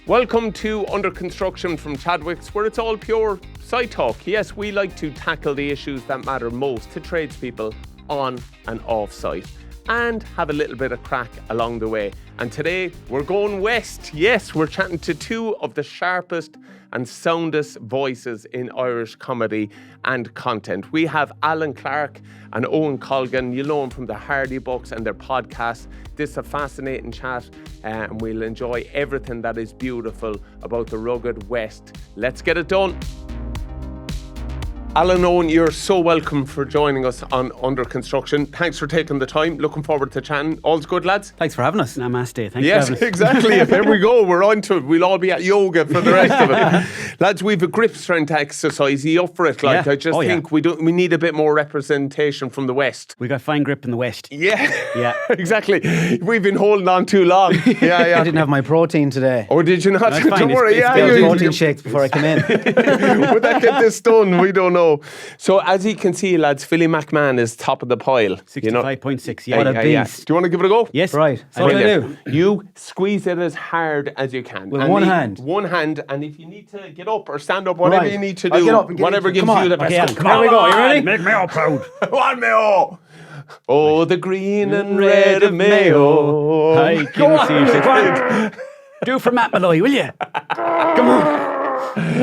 Welcome to Under Construction from Chadwicks, where it's all pure side talk. Yes, we like to tackle the issues that matter most to tradespeople on and off site and have a little bit of crack along the way. And today we're going west. Yes, we're chatting to two of the sharpest and soundest voices in Irish comedy and content. We have Clarke and Owen Colgan. You'll know them from the Hardy books and their podcast. This is a fascinating chat, and we'll enjoy everything that is beautiful about the rugged West. Let's get it done. Owen, you're so welcome for joining us on Under Construction. Thanks for taking the time. Looking forward to chatting. All's good, lads? Thanks for having us. Namaste. Thanks yes, for having us. exactly. There we go. We're on to it. We'll all be at yoga for the rest of it. Lads, we've a grip strength exercise. Are you up for it? Like, Yeah. I just think we need a bit more representation from the West. We got fine grip in the West. Yeah, exactly. We've been holding on too long. Yeah. I didn't have my protein today. Or did you not? That's fine. Don't worry. It's I had you- protein shakes before I came in. Would that get this done? We don't know. So as you can see, lads, Philly McMahon is top of the pile. 65.6. Yeah. What a beast. Do you want to give it a go? Yes. Right. So what do I do? Brilliant. You squeeze it as hard as you can. With And one hand? One hand. And if you need to get up or stand up, whatever Right. you need to I'll do, get up and get whatever into it. gives Come on. you the best. Okay, go. come on. Here we go. You ready? Make me all proud. One Mayo. Oh, the green and red of Mayo. Hi, Go on. Do for Matt Malloy, will you? Come on.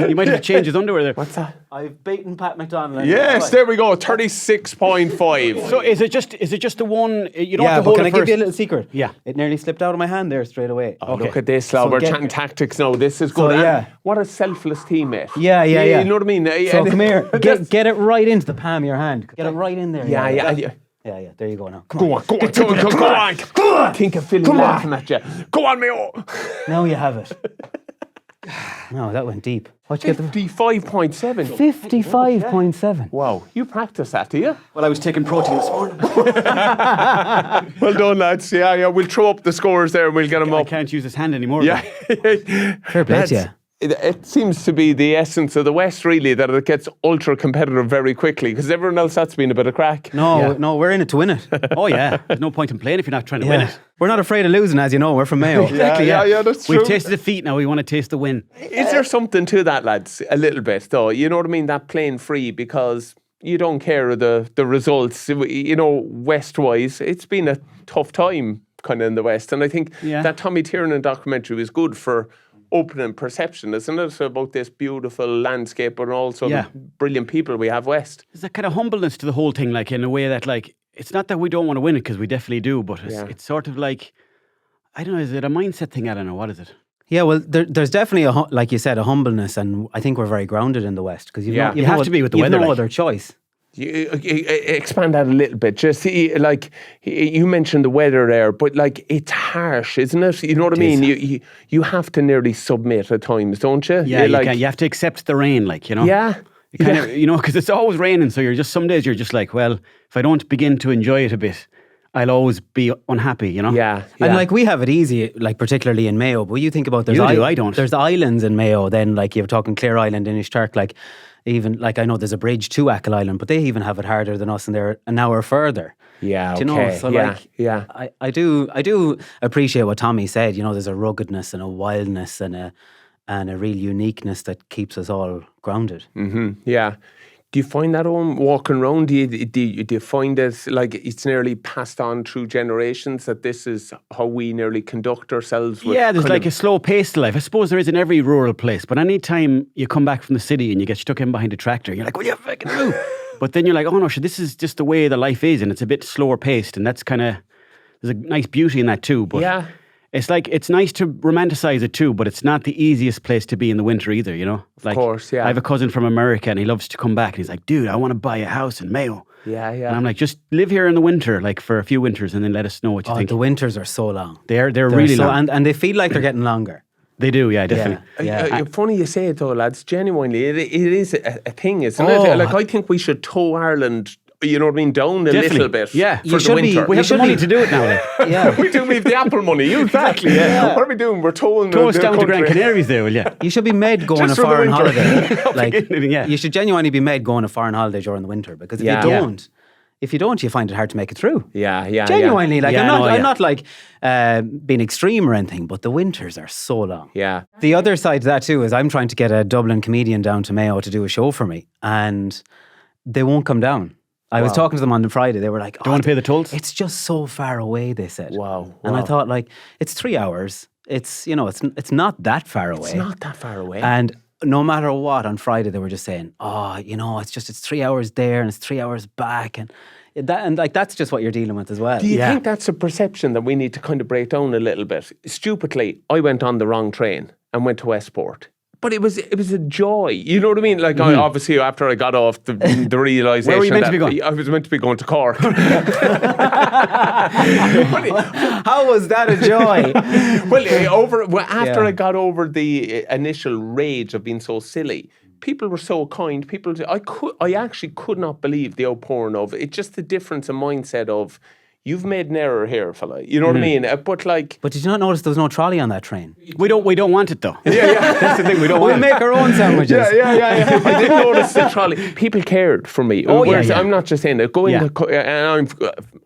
You might have to change his underwear there. What's that? I've beaten Pat McDonald. Yes, there we go. 36.5. So is it just the one? You don't Yeah, have to but hold can it I give first. you a little secret? Yeah. It nearly slipped out of my hand there straight away. Oh, look at this, lad. So We're get- chatting tactics now. This is good. So, yeah. What a selfless teammate. Yeah. You know what I mean? So come here. Get it right into the palm of your hand. Get it right in there. Yeah. Yeah, there you go now. Go on. I think of Philly laughing at you. Go on, Mayo. Now you have it. No, that went deep. What'd you get? 55.7. 55.7. Wow. You practice that, do you? Well, I was taking protein this morning. Well done, lads. Yeah. We'll throw up the scores there and we'll get them I up. can't use his hand anymore. Yeah. Fair play to you. It seems to be the essence of the West, really, that it gets ultra competitive very quickly because everyone else that's been a bit of crack. No, we're in it to win it. Oh yeah. There's no point in playing if you're not trying to win it. We're not afraid of losing, as you know. We're from Mayo. Exactly, yeah, that's true. We've tasted defeat. Now we want to taste the win. Is there something to that, lads? A little bit, though. You know what I mean? That playing free because you don't care of the results. You know, West-wise, it's been a tough time kind of in the West. And I think that Tommy Tiernan documentary was good for opening perception, isn't it? About this beautiful landscape but also the brilliant people we have west. There's that kind of humbleness to the whole thing, like in a way that like, it's not that we don't want to win it because we definitely do, but it's sort of like, I don't know, is it a mindset thing? I don't know. What is it? Yeah, well, there's definitely, like you said, a humbleness, and I think we're very grounded in the West because you have to be with the weather. You've no like. other choice. You expand that a little bit. Just like you mentioned the weather there, but like it's harsh, isn't it? You know what I mean? You have to nearly submit at times, don't you? Yeah, you have to accept the rain, like, you know. Yeah. You kind of, you know, because it's always raining, so you're just, some days you're just like, well, if I don't begin to enjoy it a bit, I'll always be unhappy, you know? Yeah. And like we have it easy, like particularly in Mayo, but you think about I don't. There's islands in Mayo, then like you're talking Clare Island, Inishtark, like even like I know there's a bridge to Achill Island, but they even have it harder than us and they're an hour further. Yeah, Do you know? So I do appreciate what Tommy said, you know, there's a ruggedness and a wildness and a real uniqueness that keeps us all grounded. Mm-hmm. Yeah. Do you find that on walking around? Do you find it like it's nearly passed on through generations that this is how we nearly conduct ourselves? With there's like a slow pace to life. I suppose there is in every rural place, but any time you come back from the city and you get stuck in behind a tractor, you're like, well, you fucking move. But then you're like, oh no, this is just the way the life is, and it's a bit slower paced, and that's kind of, there's a nice beauty in that too. But it's like, it's nice to romanticize it too, but it's not the easiest place to be in the winter either, you know? Like, of course, yeah. I have a cousin from America and he loves to come back and he's like, dude, I want to buy a house in Mayo. Yeah. And I'm like, just live here in the winter, like for a few winters, and then let us know what you think. The winters are so long. They're really long. And they feel like they're getting longer. They do, yeah, definitely. Yeah. Funny you say it though, lads. Genuinely, it is a thing, isn't it? Like, I think we should tow Ireland, you know what I mean, down a little bit. Yeah, for the winter. We have the money to do it now. Like. Yeah. We do. We have the Apple money. Exactly. Yeah. What are we doing? We're towing Tow us the down to country. Gran Canaries there, will you? You should be made going Just a for the foreign winter. holiday. Like, Yeah. you should genuinely be made going a foreign holiday during the winter because if Yeah. you don't, if you don't, you find it hard to make it through. Yeah. Genuinely, like Yeah, I'm not like being extreme or anything, but the winters are so long. Yeah. The other side to that too is I'm trying to get a Dublin comedian down to Mayo to do a show for me, and they won't come down. I was talking to them on the Friday. They were like, Don't want to pay the tolls? It's just so far away, they said. Wow. And I thought, like, it's 3 hours. It's, it's not that far away. It's not that far away. And no matter what, on Friday they were just saying, it's 3 hours there and it's 3 hours back, and that's just what you're dealing with as well. Do you think that's a perception that we need to kind of break down a little bit? Stupidly, I went on the wrong train and went to Westport. But it was a joy. You know what I mean? Like, obviously, after I got off, the realisation Where were you meant to be going? I was meant to be going to Cork. How was that a joy? After I got over the initial rage of being so silly, people were so kind. I actually could not believe the outpouring of it. Just the difference in mindset of, you've made an error here, fella. You know what I mean? But did you not notice there was no trolley on that train? We don't want it though. Yeah. That's the thing. We don't want We'll it. make our own sandwiches. Yeah. I didn't notice the trolley. People cared for me. Whereas I'm not just saying that. And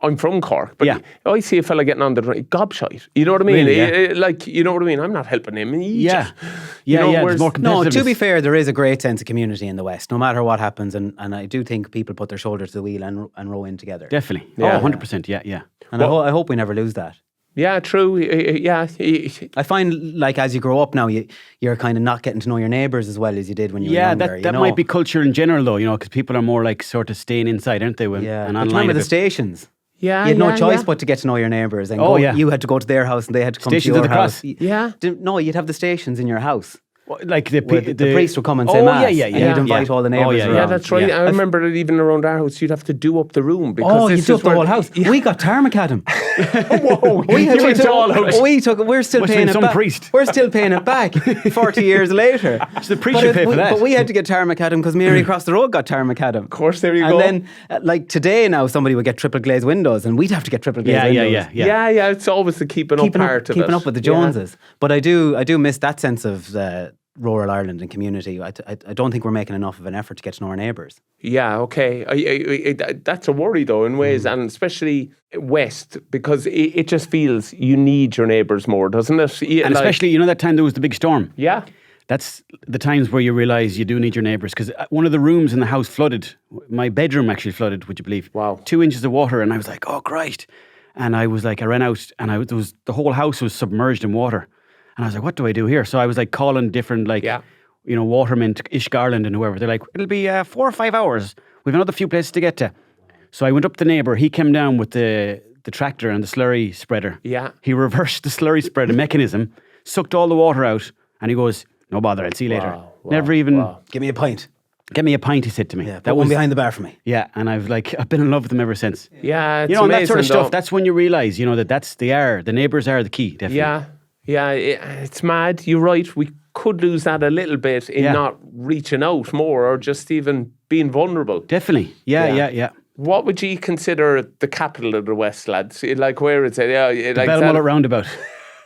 I'm from Cork, but I see a fella getting on the train, gobshite. You know what I mean? Really, you know what I mean? I'm not helping him. It's more competitive. No, to be fair, there is a great sense of community in the West, no matter what happens. And I do think people put their shoulder to the wheel and row in together. Definitely. Yeah. 100%. Yeah. And I hope we never lose that. Yeah, true. Yeah. I find, like, as you grow up now, you're kind of not getting to know your neighbours as well as you did when you were younger. That might be culture in general, though, because people are more like sort of staying inside, aren't they? Yeah. And But online remember the stations? Yeah, you had no choice but to get to know your neighbours. And you had to go to their house and they had to come Stations to of your the house. Cross. Yeah. No, you'd have the stations in your house. Like the priest would come and say mass. Yeah. And you'd invite all the neighbours around. Yeah, that's right. I remember that even around our house, you'd have to do up the room. Because you do up the whole house. Yeah. We got tarmac at him. Whoa, We're still Must paying have been it some back. priest. We're still paying it back 40 years later. So the priest should pay for that. But we had to get tarmac at him because Mary across the road got tarmac at him. Of course, there you go. And then, like today now, somebody would get triple glazed windows and we'd have to get triple glazed windows. Yeah, it's always the keeping up part of it. Keeping up with the Joneses. But I do miss that sense of rural Ireland and community. I don't think we're making enough of an effort to get to know our neighbours. Yeah, okay. That's a worry though in ways, and especially west, because it just feels you need your neighbours more, doesn't it? And especially, that time there was the big storm. Yeah. That's the times where you realise you do need your neighbours, because one of the rooms in the house flooded. My bedroom actually flooded, would you believe? Wow. 2 inches of water, and I was like, oh Christ. And I was like, I ran out and the whole house was submerged in water. And I was like, what do I do here? So I was like calling different watermen, Ish Garland and whoever. They're like, it'll be 4 or 5 hours. We've another few places to get to. So I went up to the neighbour. He came down with the tractor and the slurry spreader. Yeah. He reversed the slurry spreader mechanism, sucked all the water out, and he goes, no bother, I'll see you later. Never even... Give me a pint. Get me a pint, he said to me. Yeah, that one behind the bar for me. Yeah, and I've been in love with them ever since. Yeah, it's and that sort of amazing, stuff, that's when you realise, that the neighbours are the key, definitely. Yeah, it's mad. You're right. We could lose that a little bit in not reaching out more or just even being vulnerable. Definitely. Yeah. What would you consider the capital of the West, lads? Like, where is it? The Belmullet roundabout.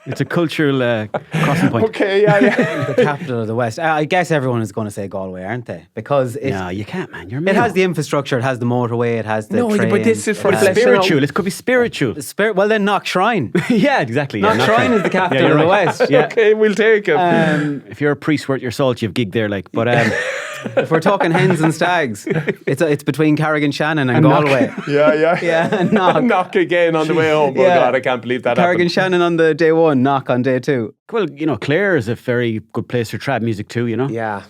It's a cultural crossing point. Okay, yeah. The capital of the West. I guess everyone is going to say Galway, aren't they? Because no, you can't, man. It has the infrastructure. It has the motorway. It has the train. But this is for spiritual. It could be spiritual. Well, then Knock Shrine. Yeah, exactly. Knock Shrine is the capital of the West. Yeah. Okay, we'll take it. If you're a priest worth your salt, you've gigged there, like. But if we're talking hens and stags, it's between Carrigan-Shannon and Galway. Yeah. And Knock. Knock again on the way home. Oh God, I can't believe that Carrigan-Shannon on the day one, Knock on day two. Well, Clare is a very good place for trad music too, Yeah.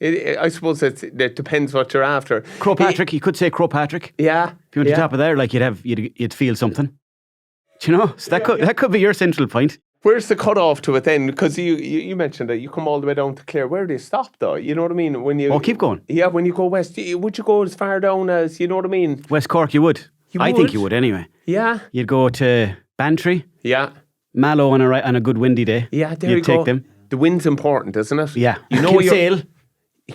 I suppose it depends what you're after. Crowpatrick, you could say Crowpatrick. Yeah. If you went to the top of there, like you'd feel something. So that could be your central point. Where's the cut-off to it then? Because you mentioned that you come all the way down to Clare. Where do you stop though? You know what I mean? When you keep going. Yeah, when you go west, would you go as far down as, you know what I mean? West Cork, you would. I think you would anyway. Yeah. You'd go to Bantry. Yeah. Mallow on a good windy day. Yeah, there you You'd go. take them. The wind's important, isn't it? Yeah. Kinsale.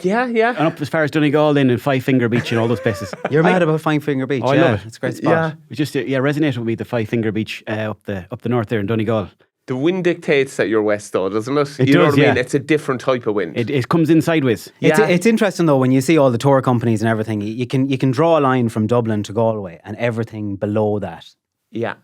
Yeah. And up as far as Donegal then and Five Finger Beach and all those places. You're mad about Five Finger Beach. I love it. It's a great spot. It just resonated with me, the Five Finger Beach up the north there in Donegal. The wind dictates that you're west, though, doesn't it? It you know does, what I mean? yeah. It's a different type of wind. It comes in sideways. It's interesting though when you see all the tour companies and everything. You can draw a line from Dublin to Galway, and everything below that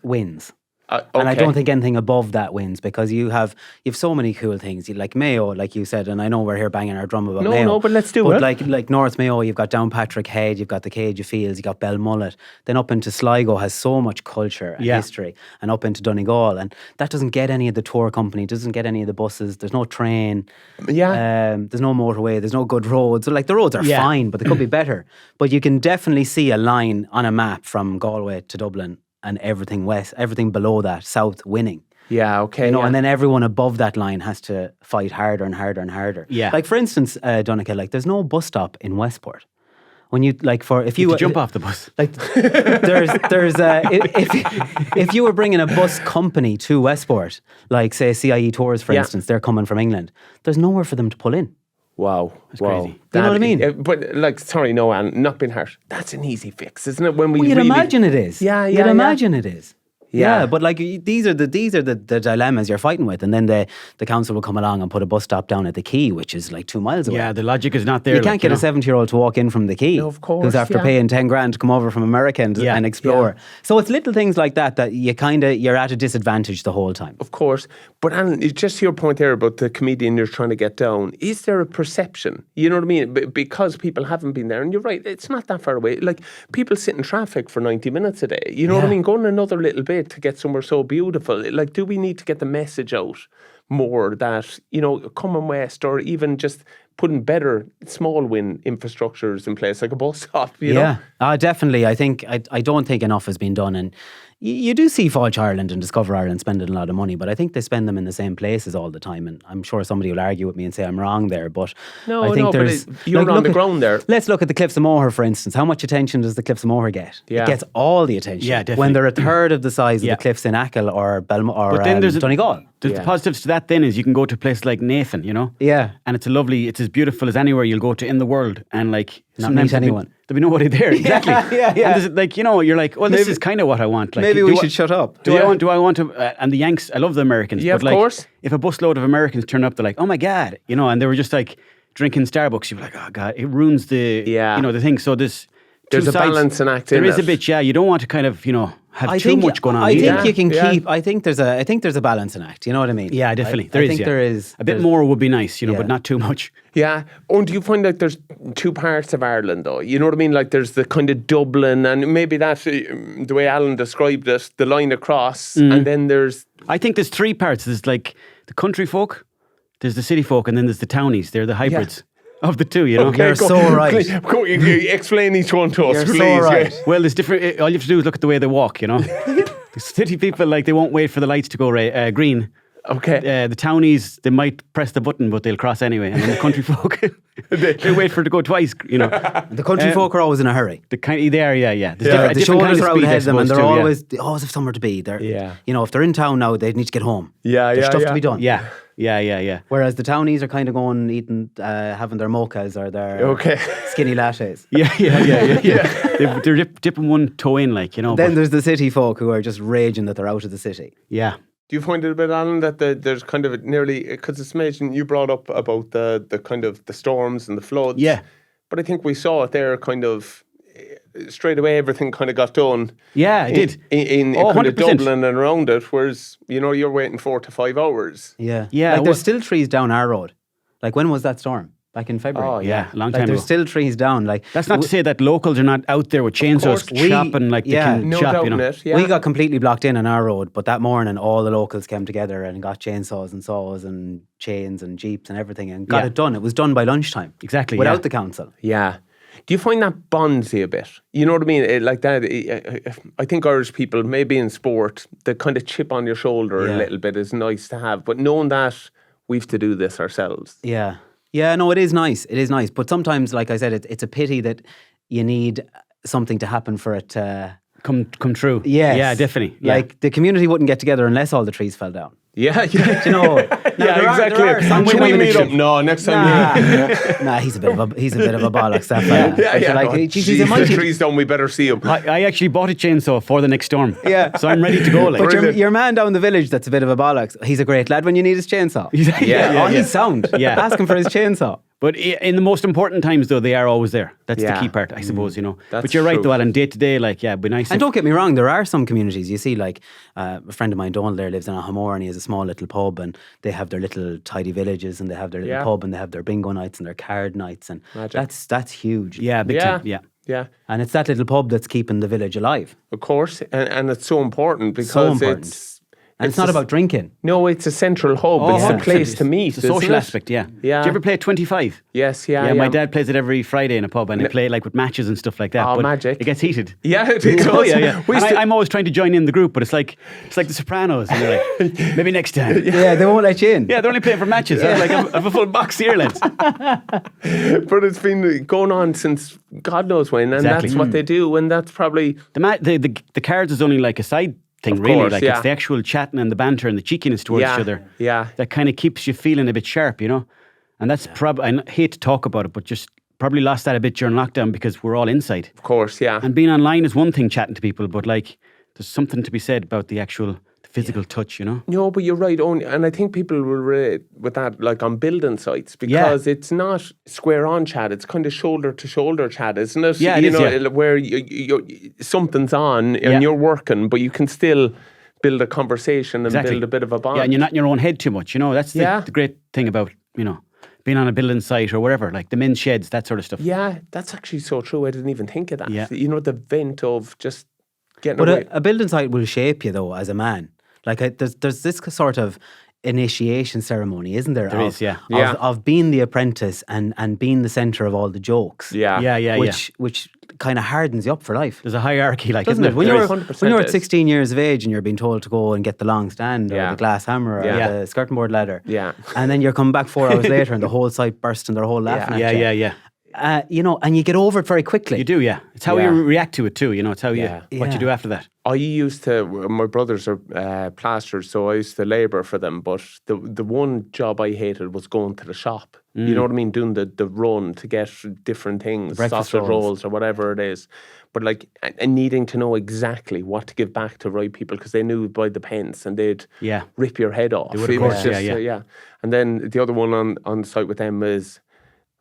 wins. And I don't think anything above that wins, because you have so many cool things. You like Mayo, like you said, and I know we're here banging our drum about Mayo. No, but let's do it. Like North Mayo, you've got Downpatrick Head, you've got the Cage of Fields, you've got Belmullet. Then up into Sligo has so much culture and history, and up into Donegal, and that doesn't get any of the tour company, doesn't get any of the buses. There's no train. There's no motorway. There's no good roads. So like the roads are fine, but they could be better. But you can definitely see a line on a map from Galway to Dublin, and everything west, everything below that, south, winning. Yeah, okay. And then everyone above that line has to fight harder and harder and harder. Yeah. Like for instance, Donncha, like there's no bus stop in Westport. When you if you jump off the bus, like if you were bringing a bus company to Westport, like say CIE Tours for instance, they're coming from England. There's nowhere for them to pull in. Wow. That's crazy. You know what I mean? But like, sorry, no, Anne, not being harsh. That's an easy fix, isn't it? When you'd imagine it is. You'd imagine it is. Yeah. Yeah, but like these are the dilemmas you're fighting with, and then the council will come along and put a bus stop down at the Quay, which is like 2 miles away. Yeah, the logic is not there. You can't get a 70-year-old to walk in from the Quay, No, of course, who's after paying 10 grand to come over from America and explore. So it's little things like that you're at a disadvantage the whole time. Of course. But Alan, just your point there about the comedian you're trying to get down, is there a perception? You know what I mean? Because people haven't been there, and you're right, it's not that far away. Like, people sit in traffic for 90 minutes a day. You know what I mean? Going another little bit to get somewhere so beautiful. Like, do we need to get the message out more that, coming west, or even just putting better small win infrastructures in place, like a bus stop, you know? Definitely. I don't think enough has been done, and you do see Fáilte Ireland and Discover Ireland spending a lot of money, but I think they spend them in the same places all the time, and I'm sure somebody will argue with me and say I'm wrong there, but you're on the ground there. Let's look at the Cliffs of Moher, for instance. How much attention does the Cliffs of Moher get? Yeah. It gets all the attention. Yeah, definitely. When they're a third of the size of the cliffs in Achill or Donegal. The positives to that then is you can go to a place like Nathan, Yeah. and it's as beautiful as anywhere you'll go to in the world, and like not meet anyone. There'll be nobody there. Exactly. Yeah. And there's, like, you're like, well, this is kind of what I want. Like, maybe we should shut up. Do I want to? And the Yanks, I love the Americans. Yeah, but of like, course. If a busload of Americans turn up, they're like, oh my God, and they were just like drinking Starbucks. You're like, oh God, it ruins the, the thing. So there's a balancing act in it. There is a bit, you don't want to kind of, have too much going on. I think you can keep. I think there's a balancing act. You know what I mean? Yeah, definitely. There is a bit more would be nice, but not too much. Yeah. Do you find like there's two parts of Ireland though? You know what I mean? Like there's the kind of Dublin, and maybe that's the way Alan described it, the line across, and then there's. I think there's three parts. There's like the country folk, there's the city folk, and then there's the townies. They're the hybrids. Of the two, Okay, you're so right. Explain each one to us, you're please. So right. Well, there's different. All you have to do is look at the way they walk. The city people, like, they won't wait for the lights to go green. Okay. The townies, they might press the button, but they'll cross anyway. And then the country folk, they wait for it to go twice. The country folk are always in a hurry. They are, yeah. The shoulders are out ahead of them, and they always have somewhere to be. If they're in town now, they need to get home. There's stuff to be done. Yeah. Whereas the townies are kind of going, eating, having their mochas or their skinny lattes. Yeah. They're dipping one toe in, like, Then there's the city folk who are just raging that they're out of the city. Yeah. Do you find it a bit, Alan, that there's kind of nearly, because it's amazing, you brought up about the kind of the storms and the floods. Yeah. But I think we saw it there kind of, straight away everything kind of got done. Yeah, it did. In kind of Dublin and around it, whereas, you're waiting 4 to 5 hours. Yeah. Like there's still trees down our road. Like when was that storm? Back in February. Oh, yeah. A long time ago. There's still trees down. Like that's not to say that locals are not out there with chainsaws chopping like they can chop, We got completely blocked in on our road, but that morning all the locals came together and got chainsaws and saws and chains and jeeps and everything and got it done. It was done by lunchtime. Exactly. Without the council. Yeah. Do you find that bonds you a bit? You know what I mean? Like that, I think Irish people, maybe in sport, the kind of chip on your shoulder a little bit is nice to have. But knowing that we've to do this ourselves. Yeah. Yeah, no, it is nice. It is nice. But sometimes, like I said, it's a pity that you need something to happen for it to come true. Yes. Yeah, definitely. Yeah. Like the community wouldn't get together unless all the trees fell down. Yeah. exactly. Should we meet up? No, next time. Nah, he's a bit of a bollocks. That fella. He's a mighty. The tree's done. We better see him. I actually bought a chainsaw for the next storm. Yeah, so I'm ready to go. Like. But your man down the village, that's a bit of a bollocks. He's a great lad when you need his chainsaw. He's sound. Yeah, ask him for his chainsaw. But in the most important times, though, they are always there. That's the key part, I suppose, But you're right, though, Alan. Day to day, it'd be nice. And don't get me wrong, there are some communities. You see, a friend of mine, Donald, there lives in a Humour, and he has a small little pub, and they have their little tidy villages, and they have their little pub, and they have their bingo nights and their card nights, and that's huge. Yeah, big time. Yeah. And it's that little pub that's keeping the village alive. Of course, and it's so important because it's not about drinking. No, it's a central hub. It's a place to meet. It's a social aspect, yeah. Do you ever play 25? Yes, yeah. My dad plays it every Friday in a pub, and they play with matches and stuff like that. Oh, but magic! It gets heated. Yeah, it does. Yeah. I'm always trying to join in the group, but it's like The Sopranos, and they're like, maybe next time. Yeah, they won't let you in. Yeah, they're only playing for matches. I have a full box here, lads. But it's been going on since God knows when, and that's what they do, and that's probably the cards is only like a side thing, really. It's the actual chatting and the banter and the cheekiness towards each other. Yeah. That kind of keeps you feeling a bit sharp, And that's probably, I hate to talk about it, but just probably lost that a bit during lockdown because we're all inside. Of course, yeah. And being online is one thing, chatting to people, but there's something to be said about the actual physical touch, No, but you're right. And I think people will relate with that, on building sites, because it's not square on chat. It's kind of shoulder to shoulder chat, isn't it? Yeah, where something's on and you're working, but you can still build a conversation and build a bit of a bond. Yeah, and you're not in your own head too much. That's the great thing about being on a building site or wherever, like the men's sheds, that sort of stuff. Yeah, that's actually so true. I didn't even think of that. Yeah. The vent of just getting away. But a building site will shape you, though, as a man. There's this sort of initiation ceremony, isn't there? There is, yeah. Of being the apprentice and being the centre of all the jokes. Yeah. Which kind of hardens you up for life. There's a hierarchy, doesn't it? When you're at 16 years of age and you're being told to go and get the long stand or the glass hammer or the skirting board ladder, and then you're coming back 4 hours later and the whole site burst and they're all laughing at you. Yeah. And you get over it very quickly. You do, yeah. It's how you react to it too. It's how what you do after that. I used to. My brothers are plasterers, so I used to labour for them. But the one job I hated was going to the shop. You know what I mean? Doing the run to get different things, sausage rolls or whatever it is. But and needing to know exactly what to give back to right people because they knew by the pence and they'd rip your head off. They would, of course, yeah. And then the other one on the site with them is,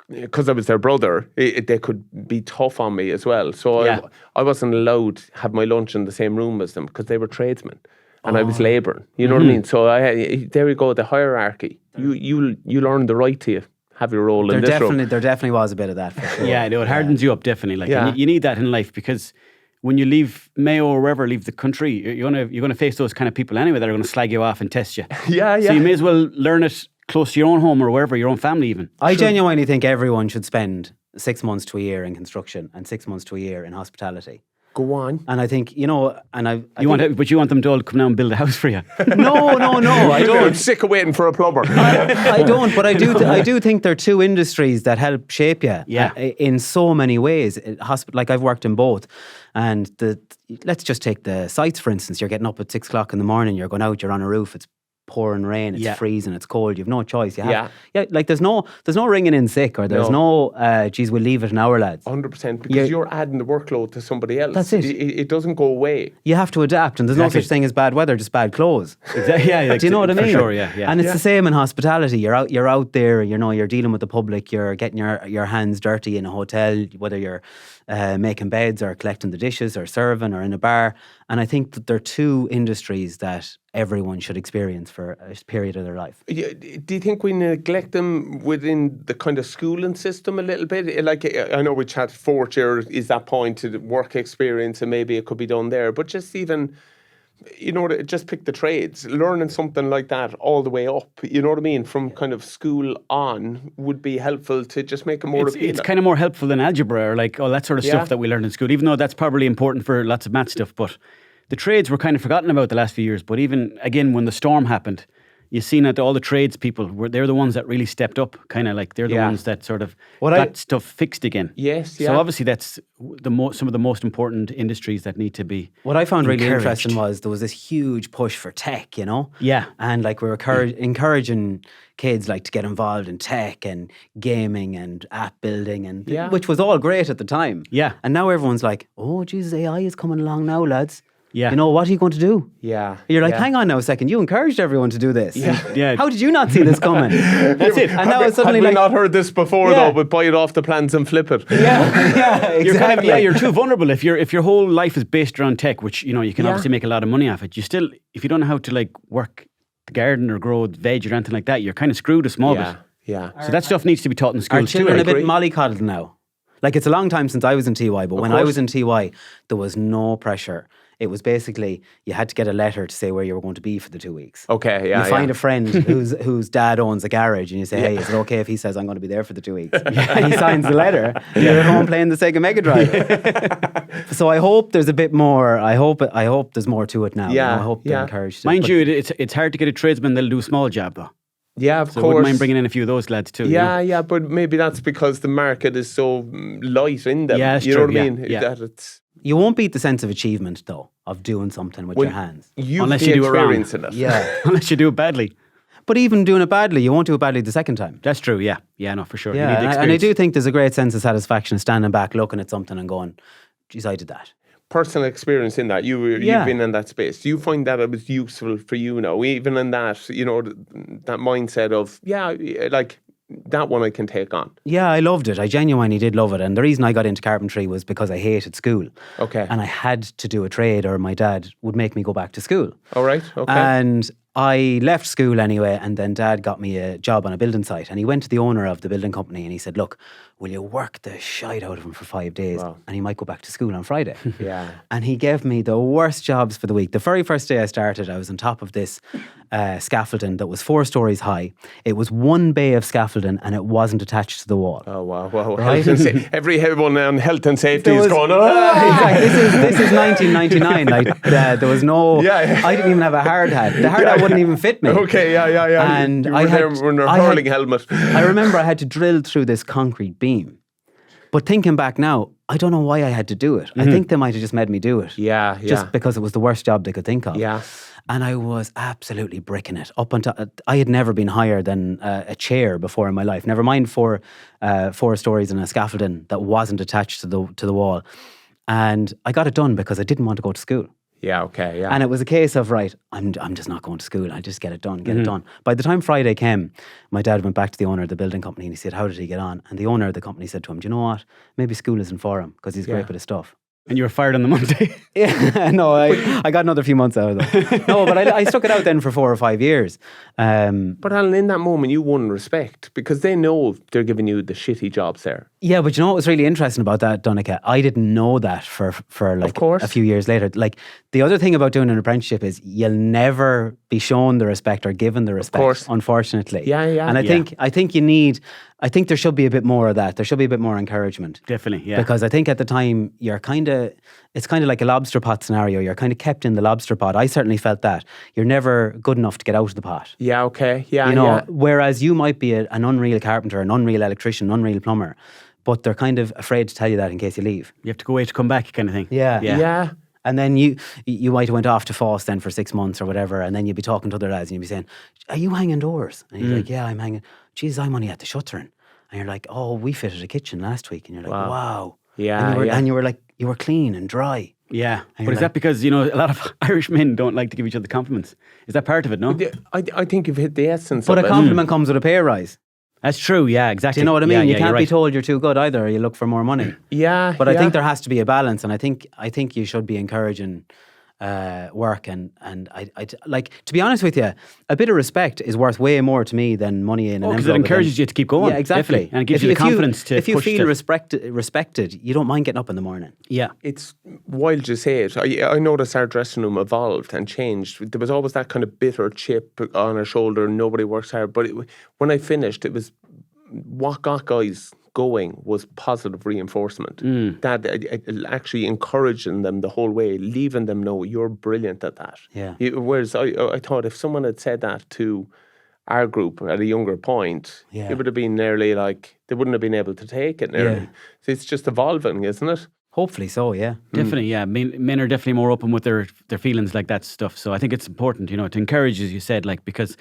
because I was their brother, they could be tough on me as well. So I wasn't allowed to have my lunch in the same room as them because they were tradesmen and I was labouring. You know what I mean? So there you go, the hierarchy. You earn the right to have your role in this room. There definitely was a bit of that. For sure. Yeah, no, it hardens you up definitely. And you need that in life because when you leave Mayo or wherever, leave the country, you're gonna face those kind of people anyway that are going to slag you off and test you. Yeah. So you may as well learn it close to your own home or wherever, your own family even. I genuinely think everyone should spend 6 months to a year in construction and 6 months to a year in hospitality. Go on. And I think, you want them to all come down and build a house for you. No, I don't. I'm sick of waiting for a plumber. I don't, but I do think they're two industries that help shape you in so many ways. I've worked in both. And let's just take the sites, for instance. You're getting up at 6 o'clock in the morning, you're going out, you're on a roof, it's pouring rain, it's freezing, it's cold, you've no choice. There's no ringing in sick or there's no geez, we'll leave it an hour, lads. 100%, because you're adding the workload to somebody else. That's it. It doesn't go away. You have to adapt, and there's no such thing as bad weather, just bad clothes. Exactly. Yeah, do you know what I mean? For sure, yeah. And it's the same in hospitality. You're out there, you're dealing with the public, you're getting your hands dirty in a hotel, whether you're making beds or collecting the dishes or serving or in a bar. And I think that they're two industries that everyone should experience for a period of their life. Do you think we neglect them within the kind of schooling system a little bit? I know we chat fourth year is that point to the work experience and maybe it could be done there, but just even, just pick the trades, learning something like that all the way up, you know what I mean? From kind of school on would be helpful to just make it more appealing. It's kind of more helpful than algebra or all that sort of stuff that we learned in school, even though that's probably important for lots of math stuff, but the trades were kind of forgotten about the last few years, but even, again, when the storm happened, you've seen that all the tradespeople, they're the ones that really stepped up, kind of like they're the ones that sort of got stuff fixed again. Yes, yeah. So obviously that's some of the most important industries that need to be What I found really encouraged. interesting was there was this huge push for tech, you know? Yeah. And like we were encouraging kids like to get involved in tech and gaming and app building, and which was all great at the time. Yeah. And now everyone's like, oh, Jesus, AI is coming along now, lads. Yeah. You know, what are you going to do? Yeah. You're like, hang on now a second. You encouraged everyone to do this. Yeah. How did you not see this coming? That's it. And now it's suddenly had we like, not heard this before though, but buy it off the plans and flip it. yeah, exactly. You're too vulnerable if your whole life is based around tech, which you know you can obviously make a lot of money off it. You still, if you don't know how to like work the garden or grow veg or anything like that, you're kind of screwed a small bit. Yeah. So that stuff needs to be taught in schools Our children too. a bit mollycoddled now. Like, it's a long time since I was in TY, but when I was in TY, there was no pressure. It was basically, you had to get a letter to say where you were going to be for the 2 weeks. Okay, yeah. You find a friend whose dad owns a garage, and you say, hey, is it okay if he says I'm going to be there for the 2 weeks? And he signs the letter. You're at home playing the Sega Mega Drive. So I hope there's a bit more. I hope there's more to it now. Yeah, you know, I hope they're encouraged. Mind you, it's hard to get a tradesman that'll do a small job though. Yeah, of So I course. wouldn't mind bringing in a few of those lads too. Yeah, you know? yeah, but maybe that's because the market is so light in them. Yeah, that's you know true, what I yeah, mean? yeah. That it's You won't beat the sense of achievement, though, of doing something with your hands. Unless you do it wrong. in it. Yeah. Unless you do it badly. But even doing it badly, you won't do it badly the second time. That's true, yeah. Yeah, no, for sure. You need the Yeah, and I experience. do think there's a great sense of satisfaction standing back, looking at something and going, geez, I did that. Personal experience in that. You've been in that space. Do you find that it was useful for you now? Even in that, you know, that mindset of, like that one I can take on. Yeah, I loved it. I genuinely did love it. And the reason I got into carpentry was because I hated school. Okay. And I had to do a trade, or my dad would make me go back to school. All right. Okay. And I left school anyway, and then Dad got me a job on a building site, and he went to the owner of the building company and he said, look, will you work the shite out of him for 5 days? Wow. And he might go back to school on Friday. Yeah. And he gave me the worst jobs for the week. The very first day I started, I was on top of this scaffolding that was 4 stories high. It was one bay of scaffolding and it wasn't attached to the wall. Oh, wow. Right? Everyone on health and safety is going, Exactly. This is 1999. Like, there was no... I didn't even have a hard hat. The hard hat wouldn't even fit me. Okay, yeah. And you were I there had... in a I had- hurling helmet. I remember I had to drill through this concrete beam. But thinking back now, I don't know why I had to do it. I think they might have just made me do it. Yeah. Just because it was the worst job they could think of. Yeah. And I was absolutely bricking it. Up until I had never been higher than a chair before in my life. Never mind 4 stories in a scaffolding that wasn't attached to the wall. And I got it done because I didn't want to go to school. Yeah, okay, yeah. And it was a case of, right, I'm just not going to school. I just get it done. By the time Friday came, my dad went back to the owner of the building company and he said, how did he get on? And the owner of the company said to him, do you know what? Maybe school isn't for him because he's great with his stuff. And you were fired on the Monday. Yeah, no, I got another few months out of it. No, but I stuck it out then for 4 or 5 years. But Alan, in that moment, you won respect because they know they're giving you the shitty jobs there. Yeah, but you know what was really interesting about that, Donncha? I didn't know that for like Of course. a few years later. Like, the other thing about doing an apprenticeship is you'll never be shown the respect or given the respect, course. unfortunately. Yeah. And I think there should be a bit more of that. There should be a bit more encouragement. Definitely, yeah. Because I think at the time it's kind of like a lobster pot scenario. You're kind of kept in the lobster pot. I certainly felt that. You're never good enough to get out of the pot. Yeah, okay. Yeah, You know, yeah. whereas you might be an unreal carpenter, an unreal electrician, an unreal plumber, but they're kind of afraid to tell you that in case you leave. You have to go away to come back kind of thing. Yeah. And then you might have went off to Foss then for 6 months or whatever, and then you'd be talking to other lads and you'd be saying, are you hanging doors? And he's like, yeah, I'm hanging. Jesus, I'm only at the shuttering. And you're like, oh, we fitted a kitchen last week. And you're like, wow. Yeah, and you were like, you were clean and dry. Yeah. And But you're is that because, you know, a lot of Irish men don't like to give each other compliments? Is that part of it, no? I think you've hit the essence But of a it. compliment comes with a pay rise. That's true, yeah, exactly. Do you know what I mean? Yeah, You yeah, can't you're be right. told you're too good either, or you look for more money. Yeah. But I think there has to be a balance, and I think you should be encouraging work and I like, to be honest with you, a bit of respect is worth way more to me than money in an envelope. Because it encourages you to keep going. Yeah, exactly. Definitely. And it gives you the confidence to if you push feel stuff. respected, you don't mind getting up in the morning. Yeah. It's wild you say it. I noticed our dressing room evolved and changed. There was always that kind of bitter chip on our shoulder, nobody works hard. But when I finished, it was what got guys going was positive reinforcement. That actually encouraging them the whole way, leaving them know you're brilliant at that. Yeah. Whereas I thought if someone had said that to our group at a younger point, it would have been nearly like they wouldn't have been able to take it nearly. Yeah. So it's just evolving, isn't it? Hopefully so, yeah. Definitely, yeah. Men are definitely more open with their feelings like that stuff. So I think it's important, to encourage, as you said, like, because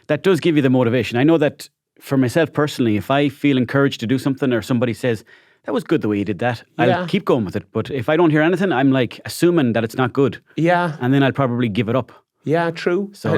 that does give you the motivation. I know that for myself personally, if I feel encouraged to do something or somebody says, that was good the way you did that, I'll keep going with it. But if I don't hear anything, I'm like assuming that it's not good. Yeah. And then I'll probably give it up. Yeah, true. So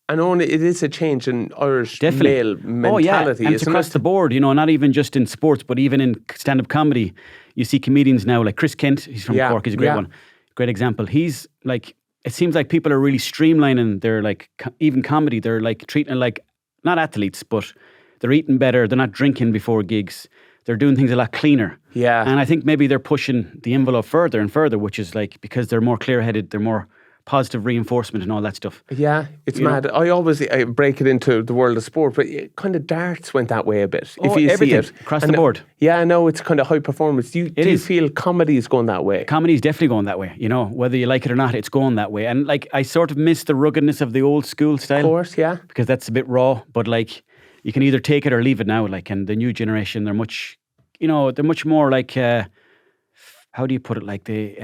I know it is a change in Irish male mentality, and it's across the board, not even just in sports, but even in stand-up comedy. You see comedians now, like Chris Kent, he's from Cork, he's a great one. Great example. He's like, it seems like people are really streamlining their, like, even comedy. They're like treating it like, not athletes, but they're eating better. They're not drinking before gigs. They're doing things a lot cleaner. Yeah. And I think maybe they're pushing the envelope further and further, which is like, because they're more clear-headed, they're more positive reinforcement and all that stuff. Yeah, it's mad. I break it into the world of sport, but kind of darts went that way a bit. If you see it across the board. Yeah, I know it's kind of high performance. Do you feel comedy is going that way? Comedy is definitely going that way. Whether you like it or not, it's going that way. And like, I sort of miss the ruggedness of the old school style. Of course, yeah. Because that's a bit raw. But like, you can either take it or leave it now. Like, and the new generation, they're much, they're much more like, how do you put it? Like they,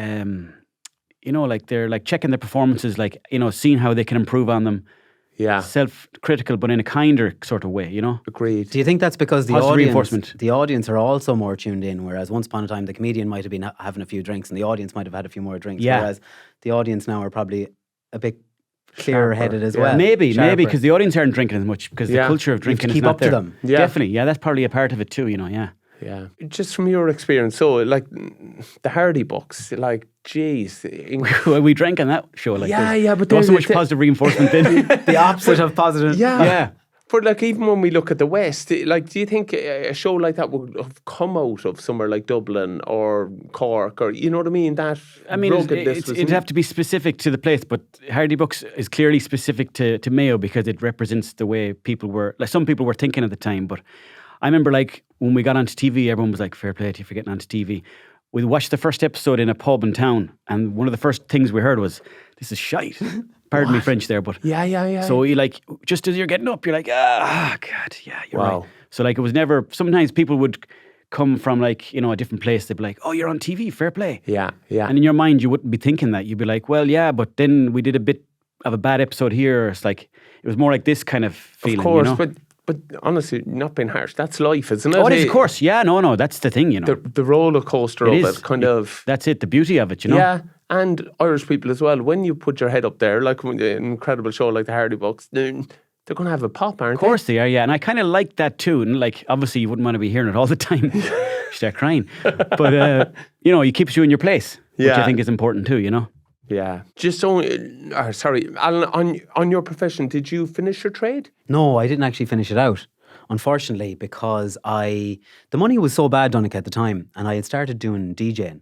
like they're like checking their performances, like, seeing how they can improve on them. Yeah. Self-critical, but in a kinder sort of way, Agreed. Do you think that's because the reinforcement. The audience are also more tuned in, whereas once upon a time the comedian might have been having a few drinks and the audience might have had a few more drinks, whereas the audience now are probably a bit clearer-headed as well. Maybe, because the audience aren't drinking as much, because the culture of drinking is not there. Keep up to them. Yeah. Definitely, that's probably a part of it too, yeah. Yeah. Just from your experience, so like the Hardy books, like, geez. Well, we drank on that show. Like, but there was so much positive reinforcement then. The opposite of positive. Yeah. For like, even when we look at the West, like, do you think a show like that would have come out of somewhere like Dublin or Cork, or, you know what I mean? It'd have to be specific to the place, but Hardy Books is clearly specific to Mayo because it represents the way people were, like, some people were thinking at the time. But I remember, like, when we got onto TV, everyone was like, fair play to you for getting onto TV. We watched the first episode in a pub in town, and one of the first things we heard was, this is shite. Pardon me French there, but... Yeah. So you like, just as you're getting up, you're like, God, yeah, you're right. So like, it was never... Sometimes people would come from like, a different place. They'd be like, oh, you're on TV, fair play. Yeah. And in your mind, you wouldn't be thinking that. You'd be like, well, yeah, but then we did a bit of a bad episode here. It's like, it was more like this kind of feeling, Of course, but honestly, not being harsh, that's life, isn't it? Oh, it is, of course. Yeah, no, that's the thing, The roller coaster of it, kind of. That's it, the beauty of it, Yeah, and Irish people as well. When you put your head up there, like an incredible show like the Hardy Books, they're going to have a pop, aren't they? Of course they are, yeah. And I kind of like that too. And like, obviously, you wouldn't want to be hearing it all the time. You start crying. But, it keeps you in your place, which I think is important too, Yeah. Just sorry, Alan, on your profession, did you finish your trade? No, I didn't actually finish it out, unfortunately, because the money was so bad, Donncha, at the time, and I had started doing DJing,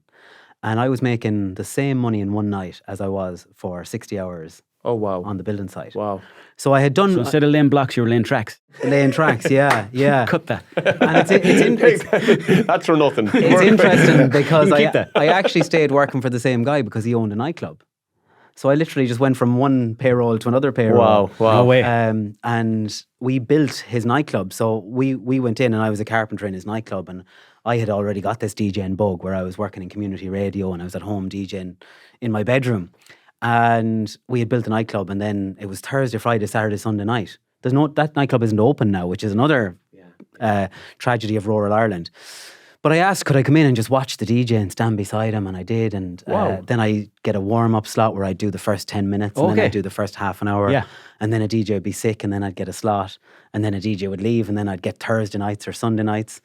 and I was making the same money in one night as I was for 60 hours. Oh, wow. On the building site. Wow. So I had done... So instead of laying blocks, you were laying tracks. Laying tracks, yeah. Cut that. And it's that's for nothing. It's interesting because I actually stayed working for the same guy because he owned a nightclub. So I literally just went from one payroll to another payroll. Wow. No way. And we built his nightclub. So we went in and I was a carpenter in his nightclub, and I had already got this DJing bug where I was working in community radio and I was at home DJing in my bedroom. And we had built a nightclub, and then it was Thursday, Friday, Saturday, Sunday night. That nightclub isn't open now, which is another tragedy of rural Ireland. But I asked, could I come in and just watch the DJ and stand beside him? And I did. And then I get a warm-up slot where I'd do the first 10 minutes and then I'd do the first half an hour. Yeah. And then a DJ would be sick and then I'd get a slot. And then a DJ would leave and then I'd get Thursday nights or Sunday nights.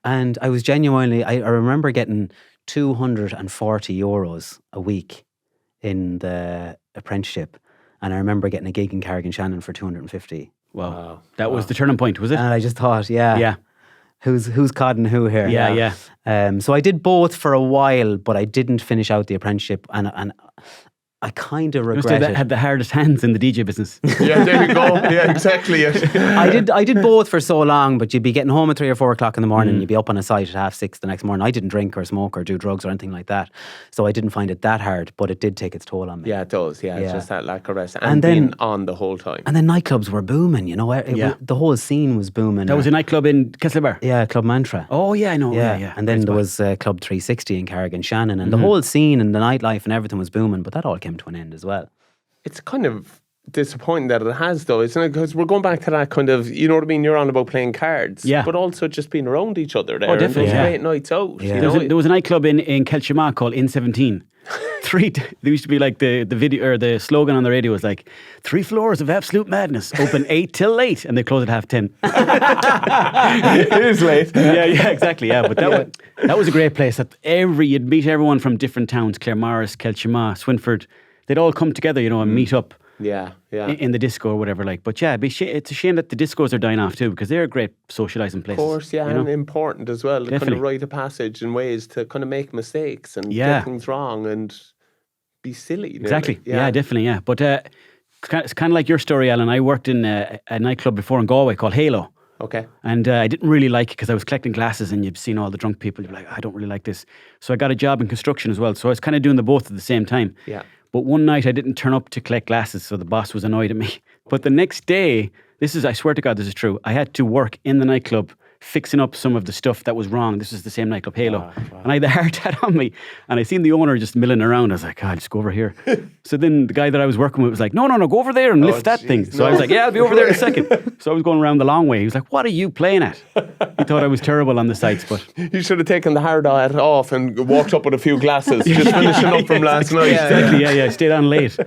And I was genuinely, I remember getting €240 a week in the apprenticeship. And I remember getting a gig in Carrick-on-Shannon for 250. Wow. That was the turning point, was it? And I just thought, yeah. Who's codding who here? Yeah. So I did both for a while, but I didn't finish out the apprenticeship. And I kind of You must regret have it. had the hardest hands in the DJ business. Yeah, there you go. Yeah, exactly. I did both for so long, but you'd be getting home at 3 or 4 o'clock in the morning, you'd be up on a site at 6:30 the next morning. I didn't drink or smoke or do drugs or anything like that, so I didn't find it that hard, but it did take its toll on me. Yeah, it does. Yeah, it's Yeah. just that lack of rest and, And then- being on the whole time. And then nightclubs were booming, you know. The whole scene was booming. That was a nightclub in Kesslerbar. Yeah, Club Mantra. Oh, yeah, I know. Yeah. And then Great there spot. was Club 360 in Carrick and Shannon, and the whole scene and the nightlife and everything was booming, but that all came to an end as well. It's kind of disappointing that it has, though, isn't it? Because we're going back to that kind of, you know what I mean? You're on about playing cards, Yeah. but also just being around each other there. Oh, definitely, And those yeah. late nights out. Yeah. You There know? was a nightclub in Kelchima called In 17. There used to be like the video or the slogan on the radio was like 3 floors of absolute madness, open 8 till late, and they close at 10:30. It is late. yeah, exactly. Yeah, but that was a great place. You'd meet everyone from different towns: Claremorris, Kelchima, Swinford. They'd all come together, you know, and meet up Yeah. in the disco or whatever. Like, but yeah, it's a shame that the discos are dying off too, because they're great socialising places. Of course, yeah, you know? and important as well. To kind Definitely. of rite a passage in ways to kind of make mistakes and Yeah. get things wrong and be silly. nearly. Exactly. Yeah, definitely. Yeah, but it's kind of like your story, Alan. I worked in a nightclub before in Galway called Halo. Okay. And I didn't really like it because I was collecting glasses and you've seen all the drunk people. You're like, I don't really like this. So I got a job in construction as well. So I was kind of doing the both at the same time. Yeah. But one night I didn't turn up to collect glasses, so the boss was annoyed at me. But the next day, I swear to God, this is true. I had to work in the nightclub fixing up some of the stuff that was wrong. This was the same nightclub, Halo. And I had the hard hat on me. And I seen the owner just milling around. I was like, I'll just go over here. So then the guy that I was working with was like, no, go over there and lift that thing. So I was like, yeah, I'll be over there in a second. So I was going around the long way. He was like, what are you playing at? He thought I was terrible on the sites, but... You should have taken the hard hat off and walked up with a few glasses, just finishing up from last night. Exactly, yeah. I stayed on late.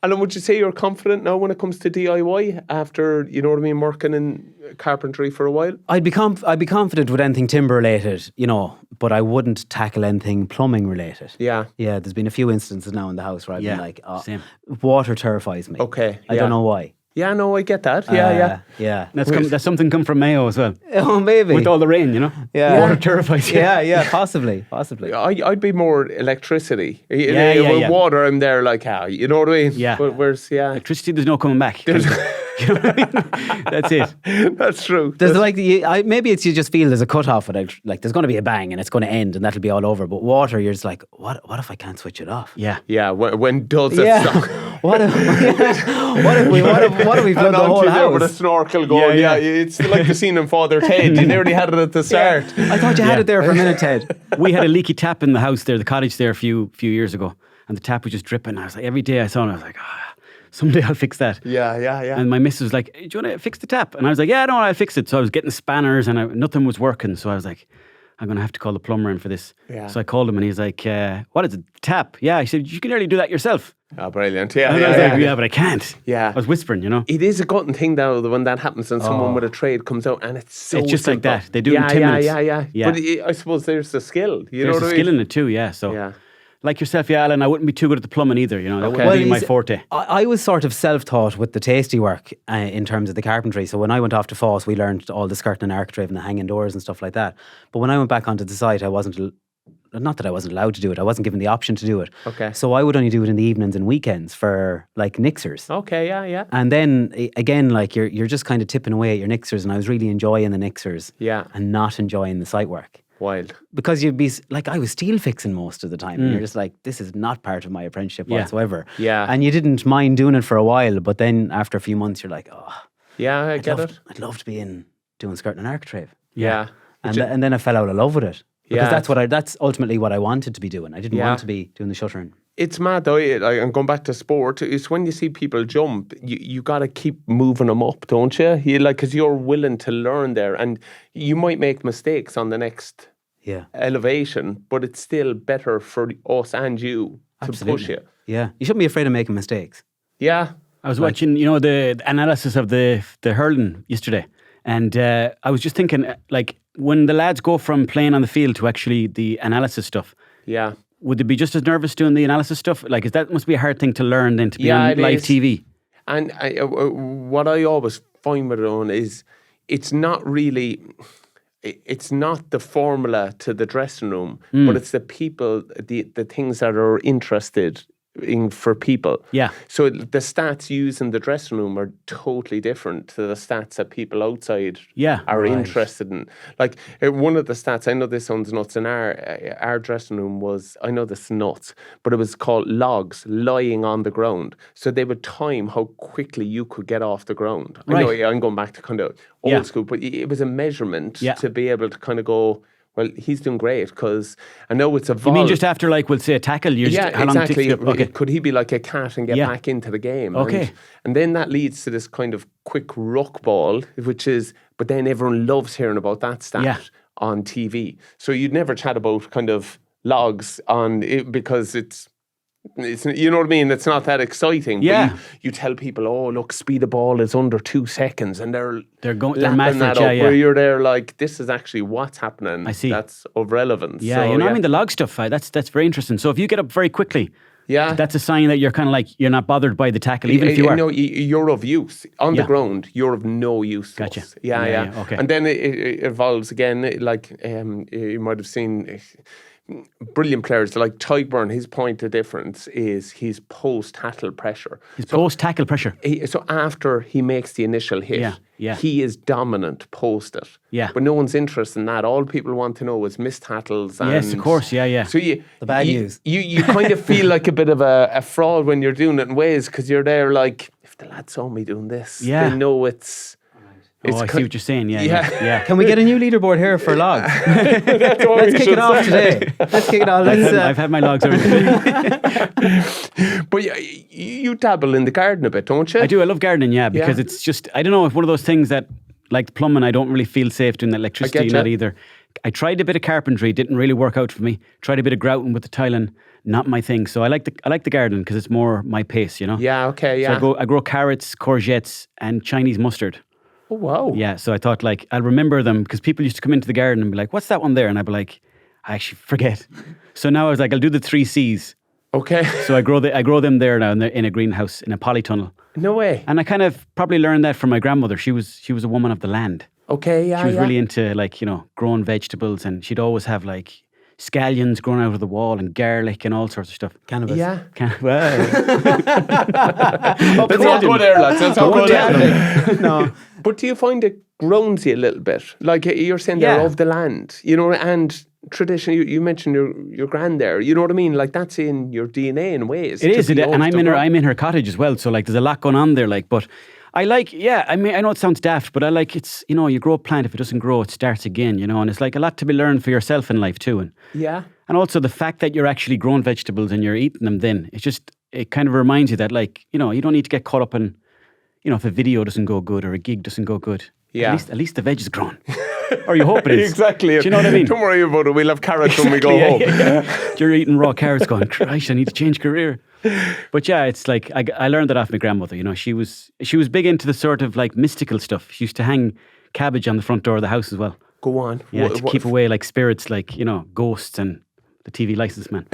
Alan, would you say you're confident now when it comes to DIY after, you know what I mean, working in carpentry for a while? I'd be confident with anything timber related, you know, but I wouldn't tackle anything plumbing related. Yeah. Yeah, there's been a few instances now in the house where I've been like, same. water terrifies me. Okay, I don't know why. Yeah, no, I get that. Yeah. Yeah. That's something come from Mayo as well. Oh, maybe. With all the rain, you know? Yeah. Water terrifies you. Yeah, possibly. I'd be more electricity. Yeah. Water, I'm there like, you know what I mean? Yeah. But where's, Electricity, there's no coming back. You know what I mean? That's it. That's true. There's maybe it's you just feel there's a cut-off with it, like there's going to be a bang and it's going to end and that'll be all over. But water, you're just like, what if I can't switch it off? Yeah. Yeah, when does it Yeah. stop? What if we flood the And whole onto there with a house? snorkel going, Yeah. it's like the scene in Father Ted. You nearly had it at the start. I thought you had it there for a minute, Ted. We had a leaky tap in the house there, the cottage there a few years ago. And the tap was just dripping. I was like, every day I saw it, I was like, someday I'll fix that. Yeah. And my missus was like, do you want to fix the tap? And I was like, yeah, no, I'll fix it. So I was getting spanners and nothing was working. So I was like, I'm going to have to call the plumber in for this. Yeah. So I called him and he's like, what is it? Tap? Yeah. I said, you can nearly do that yourself. Oh, brilliant. And I was like, yeah, but I can't. Yeah. I was whispering, you know. It is a gutting thing though when that happens and someone with a trade comes out and it's so It's just like simple. that. They do it in 10 minutes. Yeah. But I suppose there's the skill. You know There's what a I skill mean? in it too, yeah. So, Yeah. like yourself, yeah, Alan, I wouldn't be too good at the plumbing either, you know. That wouldn't Well, be my you see, forte. I was sort of self-taught with the tasty work in terms of the carpentry. So when I went off to Foss, we learned all the skirting and architrave and the hanging doors and stuff like that. But when I went back onto the site, not that I wasn't allowed to do it, I wasn't given the option to do it. Okay. So I would only do it in the evenings and weekends for like nixers. Okay, yeah. And then again, like you're just kind of tipping away at your nixers, and I was really enjoying the nixers Yeah. and not enjoying the site work. Wild. Because you'd be like, I was steel fixing most of the time, and you're just like, this is not part of my apprenticeship Yeah. whatsoever. Yeah. And you didn't mind doing it for a while, but then after a few months, you're like, Yeah, I get it. I'd love to be in doing skirting and architrave. Yeah. And then I fell out of love with it. Because Yeah. that's ultimately what I wanted to be doing. I didn't Yeah. want to be doing the shuttering. It's mad though, and going back to sport, it's when you see people jump, you got to keep moving them up, don't you? Because you're willing to learn there, and you might make mistakes on the next elevation, but it's still better for us and you to push you. Yeah. You shouldn't be afraid of making mistakes. Yeah. I was watching, the analysis of the hurling yesterday, and I was just thinking, like, when the lads go from playing on the field to actually the analysis stuff, Yeah. would they be just as nervous doing the analysis stuff? Like, must be a hard thing to learn then to be on it live is. TV. And what I always find with it on is it's not really, it's not the formula to the dressing room, but it's the people, the things that are interested for people. Yeah. So the stats used in the dressing room are totally different to the stats that people outside are interested in. Like one of the stats, I know this sounds nuts, in our dressing room was, I know this is nuts, but it was called logs lying on the ground. So they would time how quickly you could get off the ground. I know I'm going back to kind of old school, but it was a measurement to be able to kind of go, well, he's doing great because I know it's evolved. You mean just after, like, we'll say a tackle? Exactly. Okay. Could he be like a cat and get back into the game? Okay. And then that leads to this kind of quick ruck ball, which is, but then everyone loves hearing about that stat on TV. So you'd never chat about kind of logs on it because it's you know what I mean? It's not that exciting. Yeah. But you tell people, oh, look, speed of ball is under 2 seconds, and they're mad for that it, up. Where you're there, like, this is actually what's happening. I see. That's of relevance. Yeah, so, I mean, the log stuff, that's very interesting. So if you get up very quickly, yeah, that's a sign that you're kind of like, you're not bothered by the tackle, even if you are. No, you're of use. On the ground, you're of no use. Gotcha. Yeah. Okay. And then it evolves again, like you might have seen brilliant players like Tyburn. His point of difference is his post-tackle pressure. Post-tackle pressure. So after he makes the initial hit, he is dominant post it. Yeah. But no one's interested in that. All people want to know is missed tackles. And yes, of course. Yeah. So the bad news. You kind of feel like a bit of a fraud when you're doing it in ways because you're there like, if the lads saw me doing this, they know it's... I see what you're saying. Yeah. Can we get a new leaderboard here for logs? Let's kick it off today. Let's kick it off. I've had my logs already. But you dabble in the garden a bit, don't you? I do. I love gardening, because it's just, I don't know, it's one of those things that, like plumbing, I don't really feel safe doing the electricity, not either. I tried a bit of carpentry, didn't really work out for me. Tried a bit of grouting with the tiling, not my thing. So I like the garden because it's more my pace, you know? Yeah, okay, yeah. So I grow carrots, courgettes, and Chinese mustard. Oh, wow. Yeah, so I thought, like, I'll remember them because people used to come into the garden and be like, what's that one there? And I'd be like, I actually forget. So now I was like, I'll do the 3 C's. Okay. So I grow them there now in a greenhouse, in a polytunnel. No way. And I kind of probably learned that from my grandmother. She was a woman of the land. Okay, yeah. She was really into, like, you know, growing vegetables, and she'd always have, like, scallions growing out of the wall and garlic and all sorts of stuff. Cannabis. Yeah. Well. Let's not go there, lads. Let's not go there. No. But do you find it groans you a little bit? Like you're saying they're of the land, you know, and tradition, you mentioned your gran there, you know what I mean? Like that's in your DNA in ways. It is, and I'm in her cottage as well, so like there's a lot going on there, like, but I like, I mean, I know it sounds daft, but I like, it's, you know, you grow a plant, if it doesn't grow, it starts again, you know, and it's like a lot to be learned for yourself in life too. And also the fact that you're actually growing vegetables and you're eating them then, it kind of reminds you that, like, you know, you don't need to get caught up in, you know, if a video doesn't go good or a gig doesn't go good. Yeah. At least the veg is grown. Or you hope it is. Exactly. Do you know what I mean? Don't worry about it. We'll have carrots when we go home. You're eating raw carrots going, Christ, I need to change career. But yeah, it's like, I learned that off my grandmother. You know, she was big into the sort of like mystical stuff. She used to hang cabbage on the front door of the house as well. Go on. Yeah, to keep away like spirits, like, you know, ghosts and the TV license man.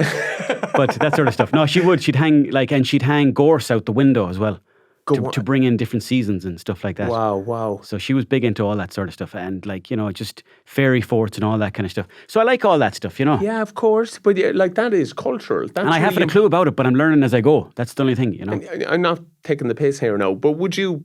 But that sort of stuff. No, she'd hang gorse out the window as well. To bring in different seasons and stuff like that. Wow. So she was big into all that sort of stuff, and like, you know, just fairy forts and all that kind of stuff. So I like all that stuff, you know. Yeah, of course. But like that is cultural. And I haven't a clue about it, but I'm learning as I go. That's the only thing, you know. I'm not taking the piss here now, but would you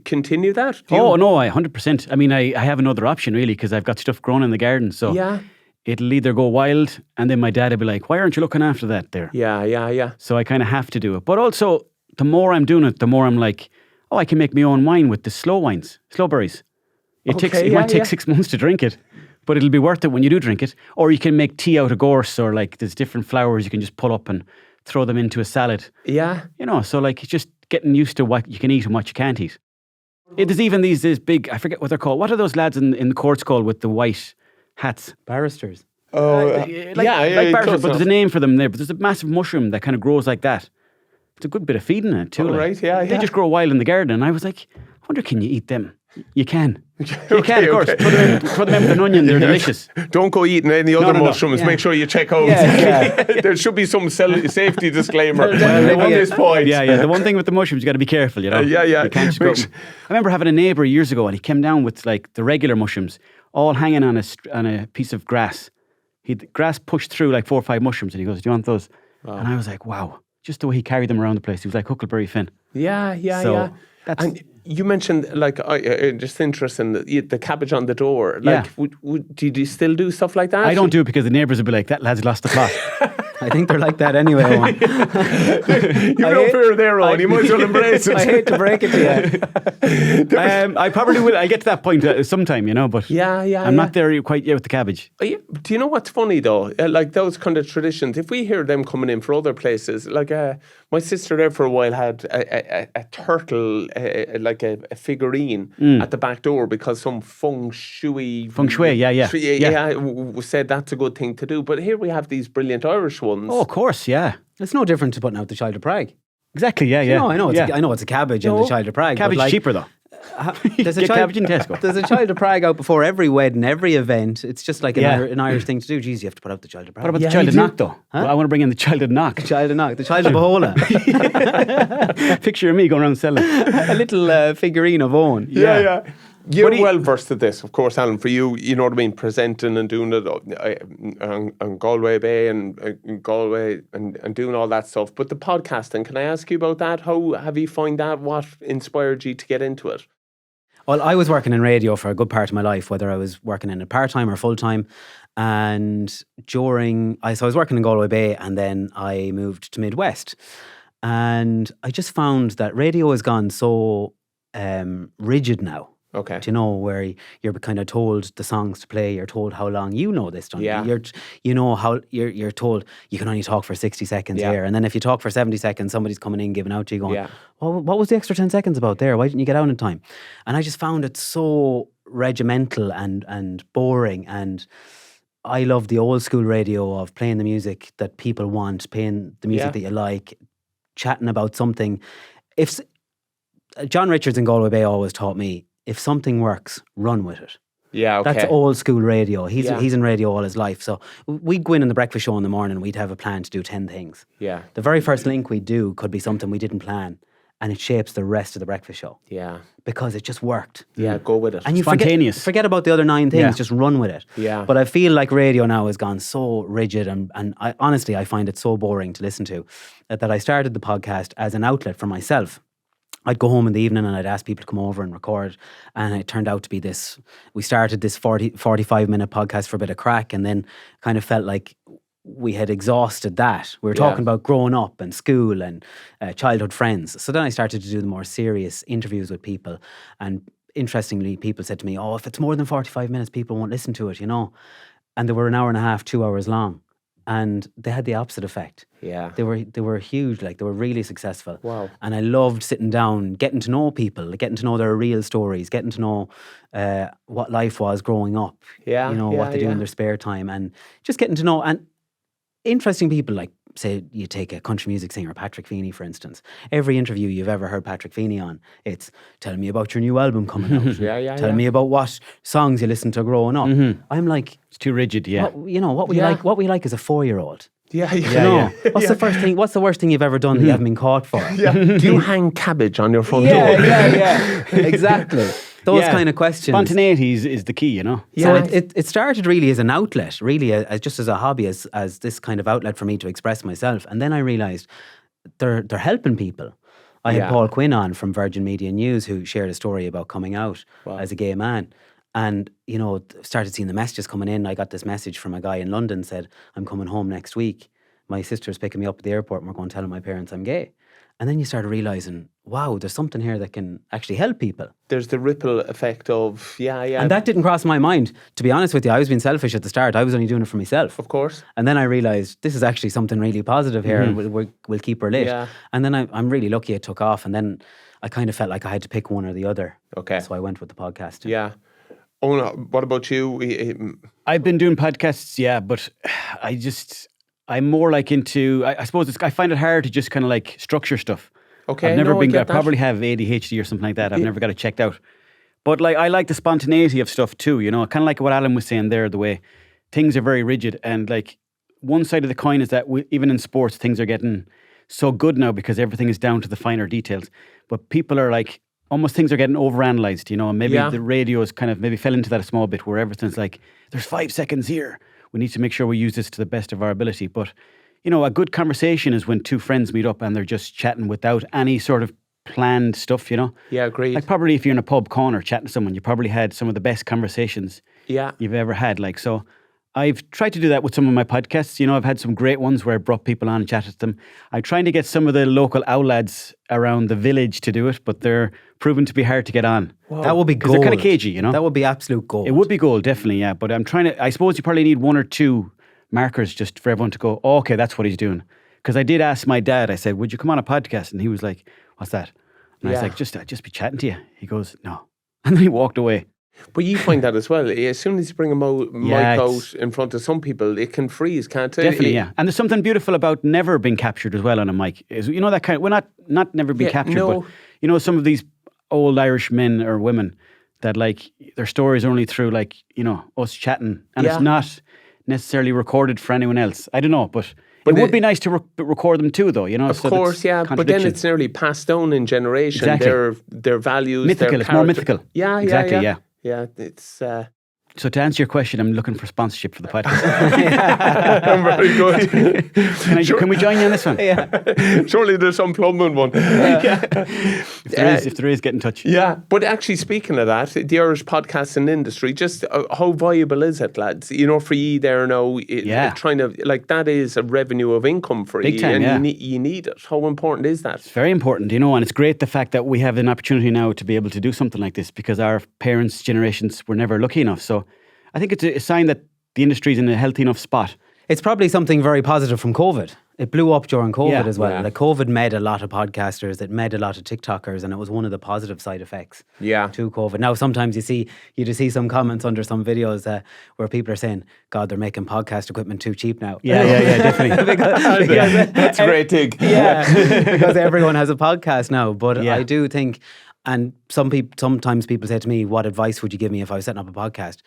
continue that? No, 100%. I mean, I have another option really, because I've got stuff growing in the garden. So it'll either go wild, and then my dad will be like, why aren't you looking after that there? Yeah. So I kind of have to do it. But also, the more I'm doing it, the more I'm like, oh, I can make my own wine with the slow berries. It might take 6 months to drink it, but it'll be worth it when you do drink it. Or you can make tea out of gorse, or like there's different flowers you can just pull up and throw them into a salad. Yeah. You know, so like it's just getting used to what you can eat and what you can't eat. There's even these big, I forget what they're called. What are those lads in the courts called with the white hats? Barristers. Oh, like barristers, but there's a name for them there. But there's a massive mushroom that kind of grows like that. It's a good bit of feeding in it too. Right, yeah. They just grow wild in the garden, and I was like, I wonder, can you eat them? You can. You can, of course. Throw them in with an onion, they're delicious. Don't go eating any other mushrooms. Make sure you check out. There should be some safety disclaimer on this point. Yeah. The one thing with the mushrooms, you got to be careful, you know. Yeah. You can't just go. I remember having a neighbour years ago, and he came down with like the regular mushrooms, all hanging on a piece of grass. The grass pushed through like 4 or 5 mushrooms, and he goes, do you want those? Wow. And I was like, wow. just the way he carried them around the place. He was like Huckleberry Finn. Yeah. And you mentioned, like, just interesting, the cabbage on the door. Like, do you still do stuff like that? I don't do it because the neighbours will be like, that lad's lost the plot. I think they're like that anyway, Owen. You're no fear there, Owen. You might as well embrace it. I hate to break it to you. I probably will. I get to that point sometime, but I'm not there quite yet with the cabbage. Do you know what's funny though? Like those kind of traditions, if we hear them coming in for other places, like my sister there for a while had a turtle, like a figurine at the back door because some feng shui, said that's a good thing to do. But here we have these brilliant Irish ones. Oh, of course, yeah. It's no different to putting out the Child of Prague. Exactly, yeah. I know it's a cabbage and the Child of Prague. Cabbage is cheaper though. There's a cabbage in Tesco. There's a Child of Prague out before every wedding, every event. It's just like an Irish thing to do. Geez, you have to put out the Child of Prague. What about the Child of Knock though? Huh? Well, I want to bring in the Child of Knock. The Child of Bahola. Picture of me going around selling a little figurine of Owen. Yeah. You're well versed at this, of course, Alan. For you, you know what I mean, presenting and doing it on Galway Bay and Galway and doing all that stuff. But the podcasting, can I ask you about that? How have you found that? What inspired you to get into it? Well, I was working in radio for a good part of my life, whether I was working in it part-time or full-time. And so I was working in Galway Bay and then I moved to Midwest. And I just found that radio has gone so rigid now. Okay. Do you know, where you're kind of told the songs to play, you're told how long this done. Yeah. You're told you can only talk for 60 seconds here. And then if you talk for 70 seconds, somebody's coming in giving out to you going, well, what was the extra 10 seconds about there? Why didn't you get out in time? And I just found it so regimental and boring. And I love the old school radio of playing the music that people want, playing the music that you like, chatting about something. If John Richards in Galway Bay always taught me, if something works, run with it. Yeah, okay. That's old school radio. He's in radio all his life. So we'd go in the breakfast show in the morning, we'd have a plan to do 10 things. Yeah. The very first link we'd do could be something we didn't plan, and it shapes the rest of the breakfast show. Yeah. Because it just worked. Yeah, go with it. And you spontaneous. Forget about the other 9 things, just run with it. Yeah. But I feel like radio now has gone so rigid and I honestly find it so boring to listen to that I started the podcast as an outlet for myself. I'd go home in the evening and I'd ask people to come over and record, and it turned out to be we started this 45-minute podcast for a bit of crack, and then kind of felt like we had exhausted that. We were talking about growing up and school and childhood friends. So then I started to do the more serious interviews with people, and interestingly, people said to me, if it's more than 45 minutes, people won't listen to it, And they were an hour and a half, 2 hours long. And they had the opposite effect. Yeah. They were huge, like they were really successful. Wow. And I loved sitting down, getting to know people, getting to know their real stories, getting to know what life was growing up. Yeah. What they do in their spare time, and just getting to know and interesting people, like say you take a country music singer, Patrick Feeney, for instance. Every interview you've ever heard Patrick Feeney on, it's tell me about your new album coming out. Tell me about what songs you listened to growing up. I'm like, it's too rigid, what we like as a 4-year-old. Yeah. What's the first thing? What's the worst thing you've ever done that you haven't been caught for? Do you hang cabbage on your front door? Yeah. Exactly. Those kind of questions. Spontaneity is the key, Yeah. So it started really as an outlet, really as just as a hobby, as this kind of outlet for me to express myself. And then I realised they're helping people. I had Paul Quinn on from Virgin Media News, who shared a story about coming out as a gay man. And, started seeing the messages coming in. I got this message from a guy in London, said, I'm coming home next week. My sister's picking me up at the airport and we're going to tell my parents I'm gay. And then you started realising, wow, there's something here that can actually help people. There's the ripple effect of, And that didn't cross my mind. To be honest with you, I was being selfish at the start. I was only doing it for myself. Of course. And then I realised this is actually something really positive here, and we'll keep her lit. Yeah. And then I'm really lucky it took off. And then I kind of felt like I had to pick one or the other. Okay. So I went with the podcast. Yeah. Oh, no. What about you? I've been doing podcasts, but I'm more like into, I suppose I find it hard to just kind of like structure stuff. Okay. I've never I probably have ADHD or something like that. I've never got it checked out. But like, I like the spontaneity of stuff too, kind of like what Alan was saying there, the way things are very rigid. And like, one side of the coin is that even in sports, things are getting so good now because everything is down to the finer details. But people are like, almost things are getting overanalyzed, and maybe the radio is kind of maybe fell into that a small bit where everything's like, there's 5 seconds here. We need to make sure we use this to the best of our ability. But, a good conversation is when two friends meet up and they're just chatting without any sort of planned stuff, Yeah, agreed. Like probably if you're in a pub corner chatting to someone, you probably had some of the best conversations you've ever had. Like, so I've tried to do that with some of my podcasts. I've had some great ones where I brought people on and chatted to them. I'm trying to get some of the local outlads around the village to do it, but they're proven to be hard to get on. Wow. That would be gold. They're kind of cagey, That would be absolute gold. It would be gold, definitely, yeah. But I suppose you probably need one or two markers just for everyone to go, oh, okay, that's what he's doing. Because I did ask my dad, I said, would you come on a podcast? And he was like, what's that? And I was like, just be chatting to you. He goes, no. And then he walked away. But you find that as well. As soon as you bring a mic out in front of some people, it can freeze, can't it? Definitely, yeah. And there's something beautiful about never being captured as well on a mic. That kind of, well, not never being captured, but some of these old Irish men or women that like their stories are only through like, us chatting. And it's not necessarily recorded for anyone else. I don't know, but it would be nice to record them too, though, Of course, yeah. But then it's nearly passed down in generation. Exactly. Their values, mythical. their It's more mythical. Yeah, exactly, yeah. Yeah, it's... So to answer your question, I'm looking for sponsorship for the podcast. Very good. Can we join you on this one? Yeah. Surely there's some plumbing one. If there is, get in touch. Yeah, but actually speaking of that, the Irish podcasting industry, just how viable is it, lads? For you there now, trying to, like, that is a revenue of income for Big you. time, and you need it. How important is that? It's very important, and it's great the fact that we have an opportunity now to be able to do something like this because our parents' generations were never lucky enough. So I think it's a sign that the industry's in a healthy enough spot. It's probably something very positive from COVID. It blew up during COVID as well. Yeah. Like COVID made a lot of podcasters, it made a lot of TikTokers, and it was one of the positive side effects to COVID. Now, sometimes you just see some comments under some videos where people are saying, God, they're making podcast equipment too cheap now. Yeah, definitely. because that's a great thing. Yeah, because everyone has a podcast now. But I do think, and sometimes people say to me, what advice would you give me if I was setting up a podcast?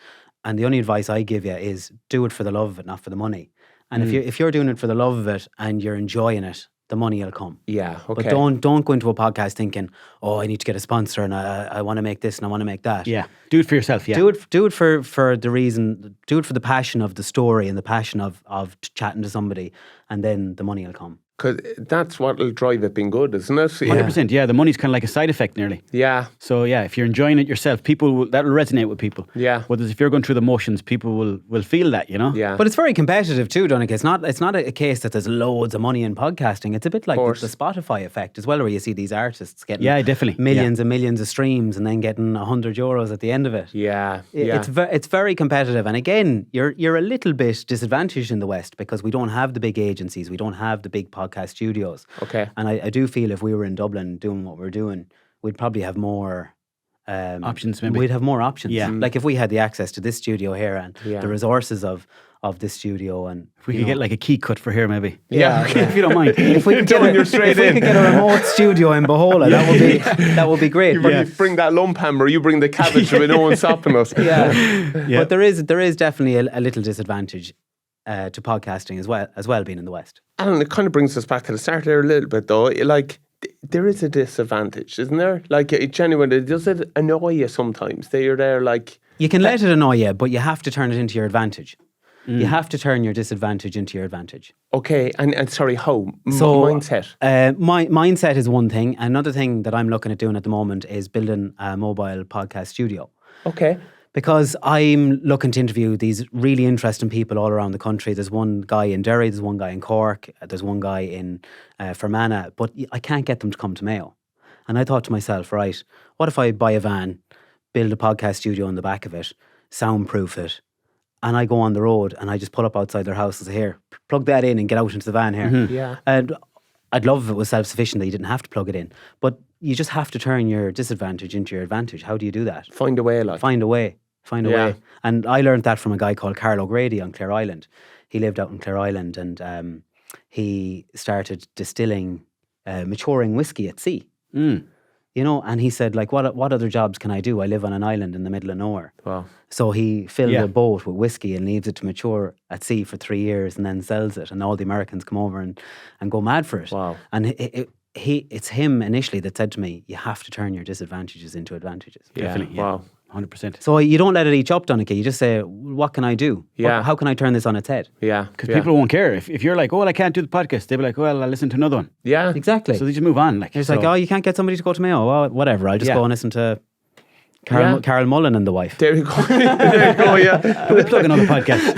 And the only advice I give you is do it for the love of it, not for the money. And if you're doing it for the love of it and you're enjoying it, the money will come. Yeah, okay. But don't go into a podcast thinking, oh, I need to get a sponsor and I want to make this and I want to make that. Yeah, do it for yourself. Yeah, do it for the reason. Do it for the passion of the story and the passion of chatting to somebody, and then the money will come. Because that's what will drive it being good, isn't it? 100%. Yeah, the money's kind of like a side effect nearly. Yeah. So if you're enjoying it yourself, that'll resonate with people. Yeah. Whereas if you're going through the motions, people will feel that, Yeah. But it's very competitive too, Donncha. It's not a case that there's loads of money in podcasting. It's a bit like the Spotify effect as well, where you see these artists getting definitely millions and millions of streams and then getting €100 at the end of it. Yeah. It's very competitive, and again, you're a little bit disadvantaged in the West because we don't have the big agencies, we don't have the big podcast studios. Okay. And I do feel if we were in Dublin doing what we're doing, we'd probably have more options. Maybe we'd have more options. Yeah. Like if we had the access to this studio here and the resources of this studio, and if we could get like a key cut for here, maybe. Yeah. If you don't mind. If we could get a remote studio in Bohola, that would be great. You bring that lump hammer, you bring the cabbage with no one stopping us. Yeah. But there is definitely a little disadvantage to podcasting as well being in the West. And it kind of brings us back to the start there a little bit though. Like, there is a disadvantage, isn't there? Like, genuinely, does it annoy you sometimes that you're there like... You can let it annoy you, but you have to turn it into your advantage. You have to turn your disadvantage into your advantage. Okay, and sorry, how? Mindset? My mindset is one thing. Another thing that I'm looking at doing at the moment is building a mobile podcast studio. Okay. Because I'm looking to interview these really interesting people all around the country. There's one guy in Derry, there's one guy in Cork, there's one guy in Fermanagh, but I can't get them to come to Mayo. And I thought to myself, right, what if I buy a van, build a podcast studio in the back of it, soundproof it, and I go on the road and I just pull up outside their house and say, here, plug that in and get out into the van here. Mm-hmm. Yeah. And I'd love if it was self-sufficient that you didn't have to plug it in. But you just have to turn your disadvantage into your advantage. How do you do that? Find a way, like. Find a way. And I learned that from a guy called Carl O'Grady on Clare Island. He lived out in Clare Island and he started distilling, maturing whiskey at sea. And he said, like, what other jobs can I do? I live on an island in the middle of nowhere. Wow. So he filled a boat with whiskey and leaves it to mature at sea for 3 years and then sells it. And all the Americans come over and go mad for it. Wow. And it's him initially that said to me, you have to turn your disadvantages into advantages. Definitely. Wow. 100%. So you don't let it eat up, Donncha. You just say, what can I do? Yeah. How can I turn this on its head? Yeah. Because people won't care. If you're like, oh, well, I can't do the podcast, they'll be like, well, I'll listen to another one. Yeah. Exactly. So they just move on. Like, It's like, oh, you can't get somebody to go to Mayo. Well, whatever. I'll just go and listen to Carol Mullen and the wife. There you go. There you go, yeah. we'll plug another podcast.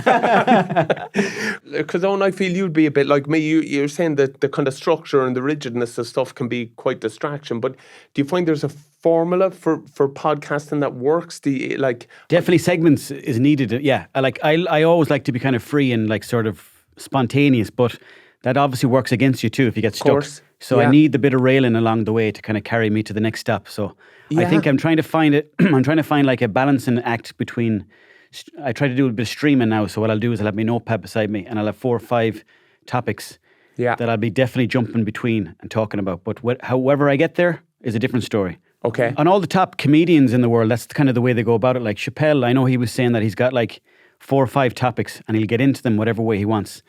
Because Owen, I feel you'd be a bit like me. You're saying that the kind of structure and the rigidness of stuff can be quite distraction. But do you find there's a formula for podcasting that works? Definitely segments is needed. Yeah. I always like to be kind of free and like sort of spontaneous, but that obviously works against you too if you get stuck. Course. So I need the bit of railing along the way to kind of carry me to the next stop. So I think I'm trying to find it. I'm trying to find like a balancing act between. I try to do a bit of streaming now. So what I'll do is I'll have my notepad beside me and I'll have 4 or 5 topics that I'll be definitely jumping between and talking about. But however I get there is a different story. Okay. And all the top comedians in the world, that's kind of the way they go about it. Like Chappelle, I know he was saying that he's got like 4 or 5 topics and he'll get into them whatever way he wants.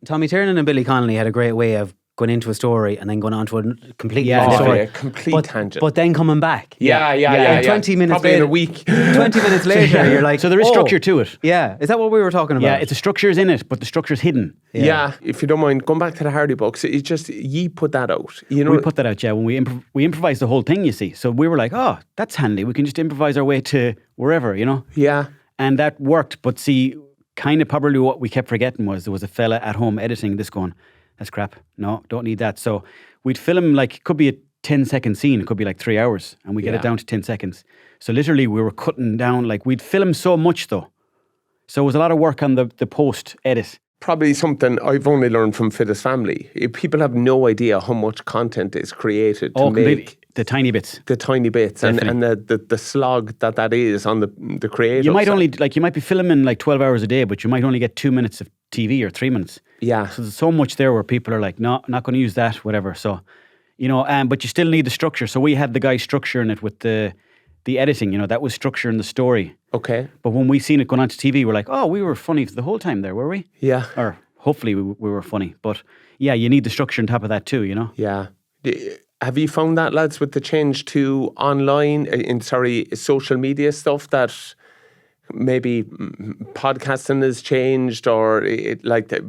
Tommy Tiernan and Billy Connolly had a great way of going into a story and then going on to a completely different story. A complete tangent. But then coming back. Yeah. And 20 minutes Probably later, in a week. 20 minutes later, you're like, So there is structure to it. Yeah. Is that what we were talking about? Yeah, it's a structure's in it, but the structure's hidden. Yeah. If you don't mind, going back to the Hardy books, it's just, ye put that out. You know, We put that out, yeah, when we improvised the whole thing, you see. So we were like, oh, that's handy. We can just improvise our way to wherever, you know? Yeah. And that worked. But see, kind of probably what we kept forgetting was there was a fella at home editing this going, that's crap. No, don't need that. So we'd film like, it could be a 10-second scene. It could be like 3 hours. And we get it down to 10 seconds. So literally we were cutting down, like we'd film so much though. So it was a lot of work on the post edit. Probably something I've only learned from Fittest Family. People have no idea how much content is created to make the tiny bits. The tiny bits and the slog that is on the creative. You might only, like you might be filming like 12 hours a day, but you might only get 2 minutes of TV or 3 minutes. Yeah. So there's so much there where people are like, no, not going to use that, whatever. So, you know, but you still need the structure. So we had the guy structuring it with the editing, you know, that was structuring the story. Okay. But when we seen it going onto TV, we're like, oh, we were funny the whole time there, were we? Yeah. Or hopefully we were funny. But yeah, you need the structure on top of that too, you know? Yeah. Have you found that, lads, with the change to social media stuff, that maybe podcasting has changed, or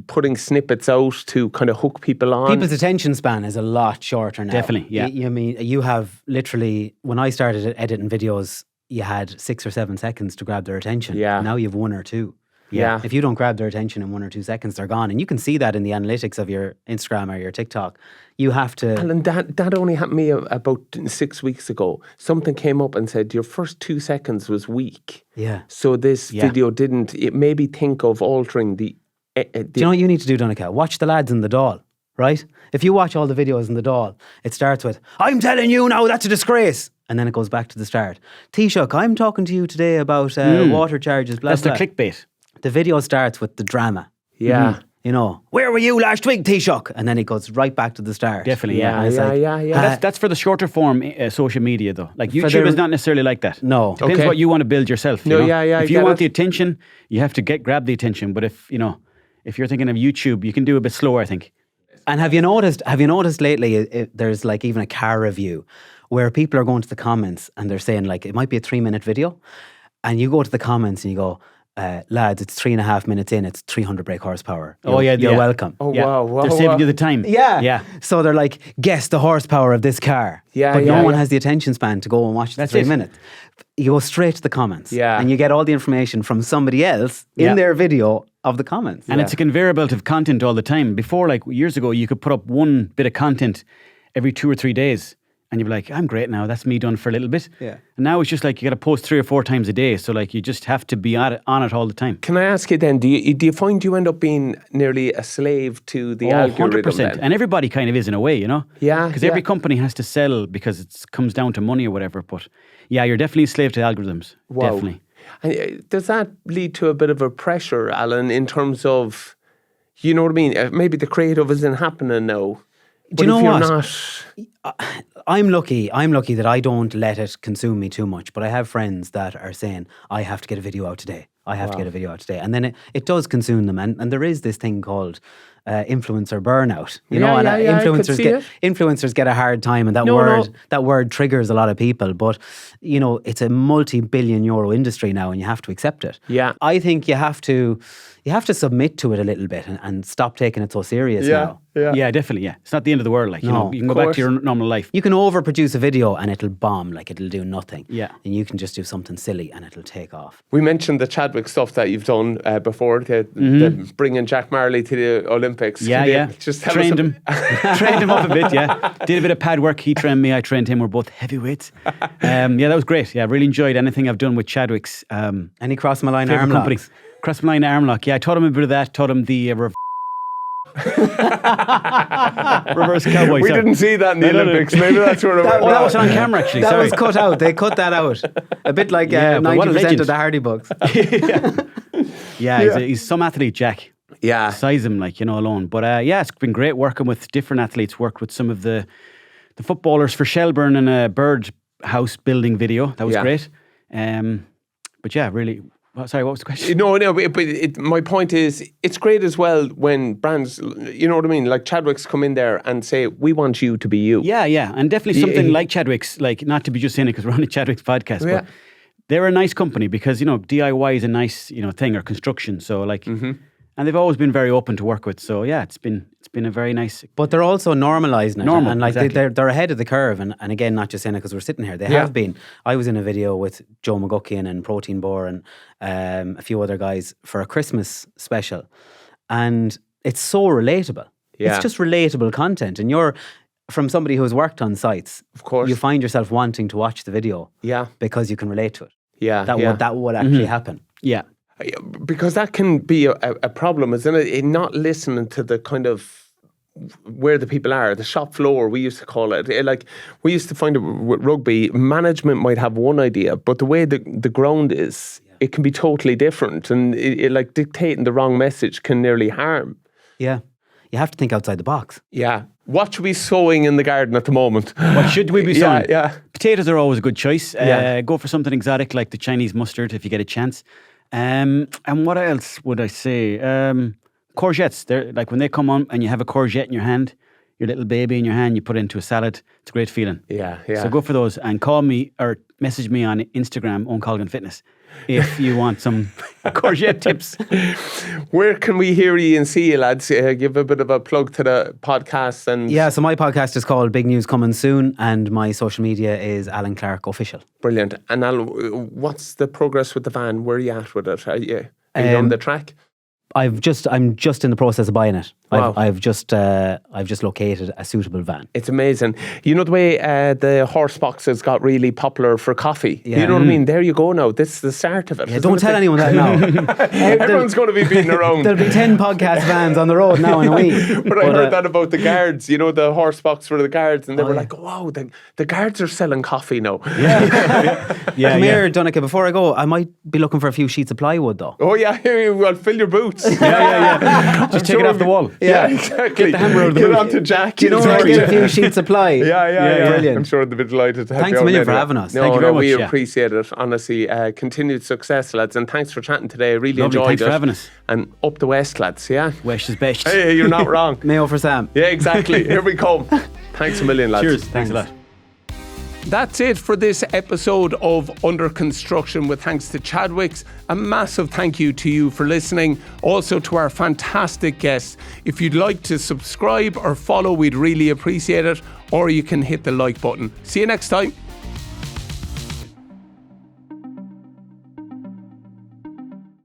putting snippets out to kind of hook people on? People's attention span is a lot shorter now. Definitely, yeah. You have literally, when I started editing videos, you had 6 or 7 seconds to grab their attention. Yeah. Now you have 1 or 2. Yeah. If you don't grab their attention in 1 or 2 seconds, they're gone. And you can see that in the analytics of your Instagram or your TikTok. You have to... Alan, that only happened to me about 6 weeks ago. Something came up and said, your first 2 seconds was weak. Yeah. So this video didn't... It made me think of altering the... Do you know what you need to do, Donncha? Watch the lads in the Dáil, right? If you watch all the videos in the Dáil, it starts with, I'm telling you now, that's a disgrace. And then it goes back to the start. Taoiseach, I'm talking to you today about water charges, blah, That's blah. the clickbait. The video starts with the drama. Yeah. You know, where were you last week, Taoiseach? And then it goes right back to the start. Definitely, yeah. Yeah. That's for the shorter form social media, though. Like YouTube is not necessarily like that. No. Depends what you want to build yourself. You know? Yeah. If you want the attention, you have to grab the attention. But if you're thinking of YouTube, you can do a bit slower, I think. And have you noticed lately, there's like even a car review where people are going to the comments and they're saying like, it might be a 3-minute video. And you go to the comments and you go, lads, it's 3.5 minutes in, it's 300 brake horsepower. You're welcome. Oh, wow. They're saving you the time. Yeah. So they're like, guess the horsepower of this car. But no one has the attention span to go and watch the 3 minutes. You go straight to the comments. Yeah. And you get all the information from somebody else in their video of the comments. And it's a conveyor belt of content all the time. Before, like years ago, you could put up one bit of content every 2 or 3 days. And you'd be like, I'm great now. That's me done for a little bit. Yeah. And now it's just like you got to post 3 or 4 times a day. So like you just have to be on it all the time. Can I ask you then, do you find you end up being nearly a slave to the algorithm 100%. then? And everybody kind of is in a way, you know? Yeah. Because every company has to sell because it comes down to money or whatever. But yeah, you're definitely a slave to algorithms. Wow. Definitely. And does that lead to a bit of a pressure, Alan, in terms of, you know what I mean? Maybe the creative isn't happening now. Do you know what? Not... I'm lucky that I don't let it consume me too much. But I have friends that are saying, I have to get a video out today. I have to get a video out today. And then it does consume them. And there is this thing called influencer burnout. You Yeah, know, and yeah, I could see it. influencers get a hard time, and that word triggers a lot of people. But you know, it's a multi-billion euro industry now, and you have to accept it. Yeah. I think you have to submit to it a little bit and stop taking it so serious now. Yeah, definitely. Yeah, it's not the end of the world. Like, you know, you can go back to your normal life. You can overproduce a video and it'll bomb, like it'll do nothing. Yeah. And you can just do something silly and it'll take off. We mentioned the Chadwicks stuff that you've done before, the bringing Jack Marley to the Olympics. Yeah. Just tell trained us him. Trained him up a bit, yeah. Did a bit of pad work. He trained me, I trained him. We're both heavyweights. Yeah, that was great. Yeah, really enjoyed anything I've done with Chadwicks. Any cross-my-line arm locks? Cross-my-line arm lock. Yeah, I taught him a bit of that. Taught him the reverse cowboy. We didn't see that in the Olympics. Maybe that's where it was. That was on camera, actually. That was cut out. They cut that out. A bit like 90% of the Hardy Bucks. He's some athlete, Jack. Yeah. Size him, like, you know, alone. But it's been great working with different athletes. Worked with some of the footballers for Shelburne in a bird house building video. That was great. But yeah, really... Sorry, what was the question? No, but my point is, it's great as well when brands, you know what I mean, like Chadwicks come in there and say, we want you to be you. Yeah, and definitely something like Chadwicks, like, not to be just saying it because we're on a Chadwicks podcast, but they're a nice company because, you know, DIY is a nice, you know, thing, or construction, so like, and they've always been very open to work with, so yeah, it's been a very nice... But they're also normalising it. Normal, and like exactly. they're ahead of the curve, and again, not just saying it because we're sitting here, they have been. I was in a video with Joe McGuckian and Protein Bar and a few other guys for a Christmas special, and it's so relatable. Yeah. It's just relatable content, and you're from somebody who's worked on sites. Of course. You find yourself wanting to watch the video because you can relate to it. That would actually happen. Yeah. Because that can be a problem, isn't it? In not listening to the kind of where the people are, the shop floor, we used to call it. Like, we used to find it with rugby, management might have one idea, but the way the ground is, it can be totally different. And it like dictating the wrong message can nearly harm. Yeah. You have to think outside the box. Yeah. What should we be sowing in the garden at the moment? What should we be sowing? Yeah. Potatoes are always a good choice. Go for something exotic like the Chinese mustard if you get a chance. And what else would I say? Courgettes. They're like when they come on and you have a courgette in your hand, your little baby in your hand, you put it into a salad. It's a great feeling. Yeah. So go for those and call me or message me on Instagram, Owen Colgan Fitness, if you want some courgette tips. Where can we hear you and see you, lads? Give a bit of a plug to the podcast. So my podcast is called Big News Coming Soon, and my social media is Alan Clarke Official. Brilliant. And Al, what's the progress with the van? Where are you at with it? Are you on the track? I'm just in the process of buying it. Wow. I've just located a suitable van. It's amazing. You know the way the horse boxes got really popular for coffee? Yeah. You know what I mean? There you go now. This is the start of it. Yeah, don't tell anyone that now. Everyone's going to be beating around. There'll be 10 podcast vans on the road now in a week. But I heard that about the guards. You know, the horse box for the guards. And they were like, wow, the guards are selling coffee now. Come here, Donncha, before I go, I might be looking for a few sheets of plywood though. Oh yeah, I'll fill your boots. Just take it off the wall. Yeah, exactly. Get the hammer out of the Get boot. onto Jack. You know where I get a few sheets of ply? Yeah. Brilliant. I'm sure they'll be delighted to have Thanks you a million on for anyway. having us. No, Thank you very much. We Yeah. appreciate it, honestly. Continued success, lads, and thanks for chatting today. I really Lovely. enjoyed Thanks it. for having us. And up the west, lads, yeah? West is best. Hey, you're not wrong. Mayo for Sam. Yeah, exactly. Here we come. Thanks a million, lads. Cheers. Thanks a lot. That's it for this episode of Under Construction with thanks to Chadwicks. A massive thank you to you for listening. Also to our fantastic guests. If you'd like to subscribe or follow, we'd really appreciate it. Or you can hit the like button. See you next time.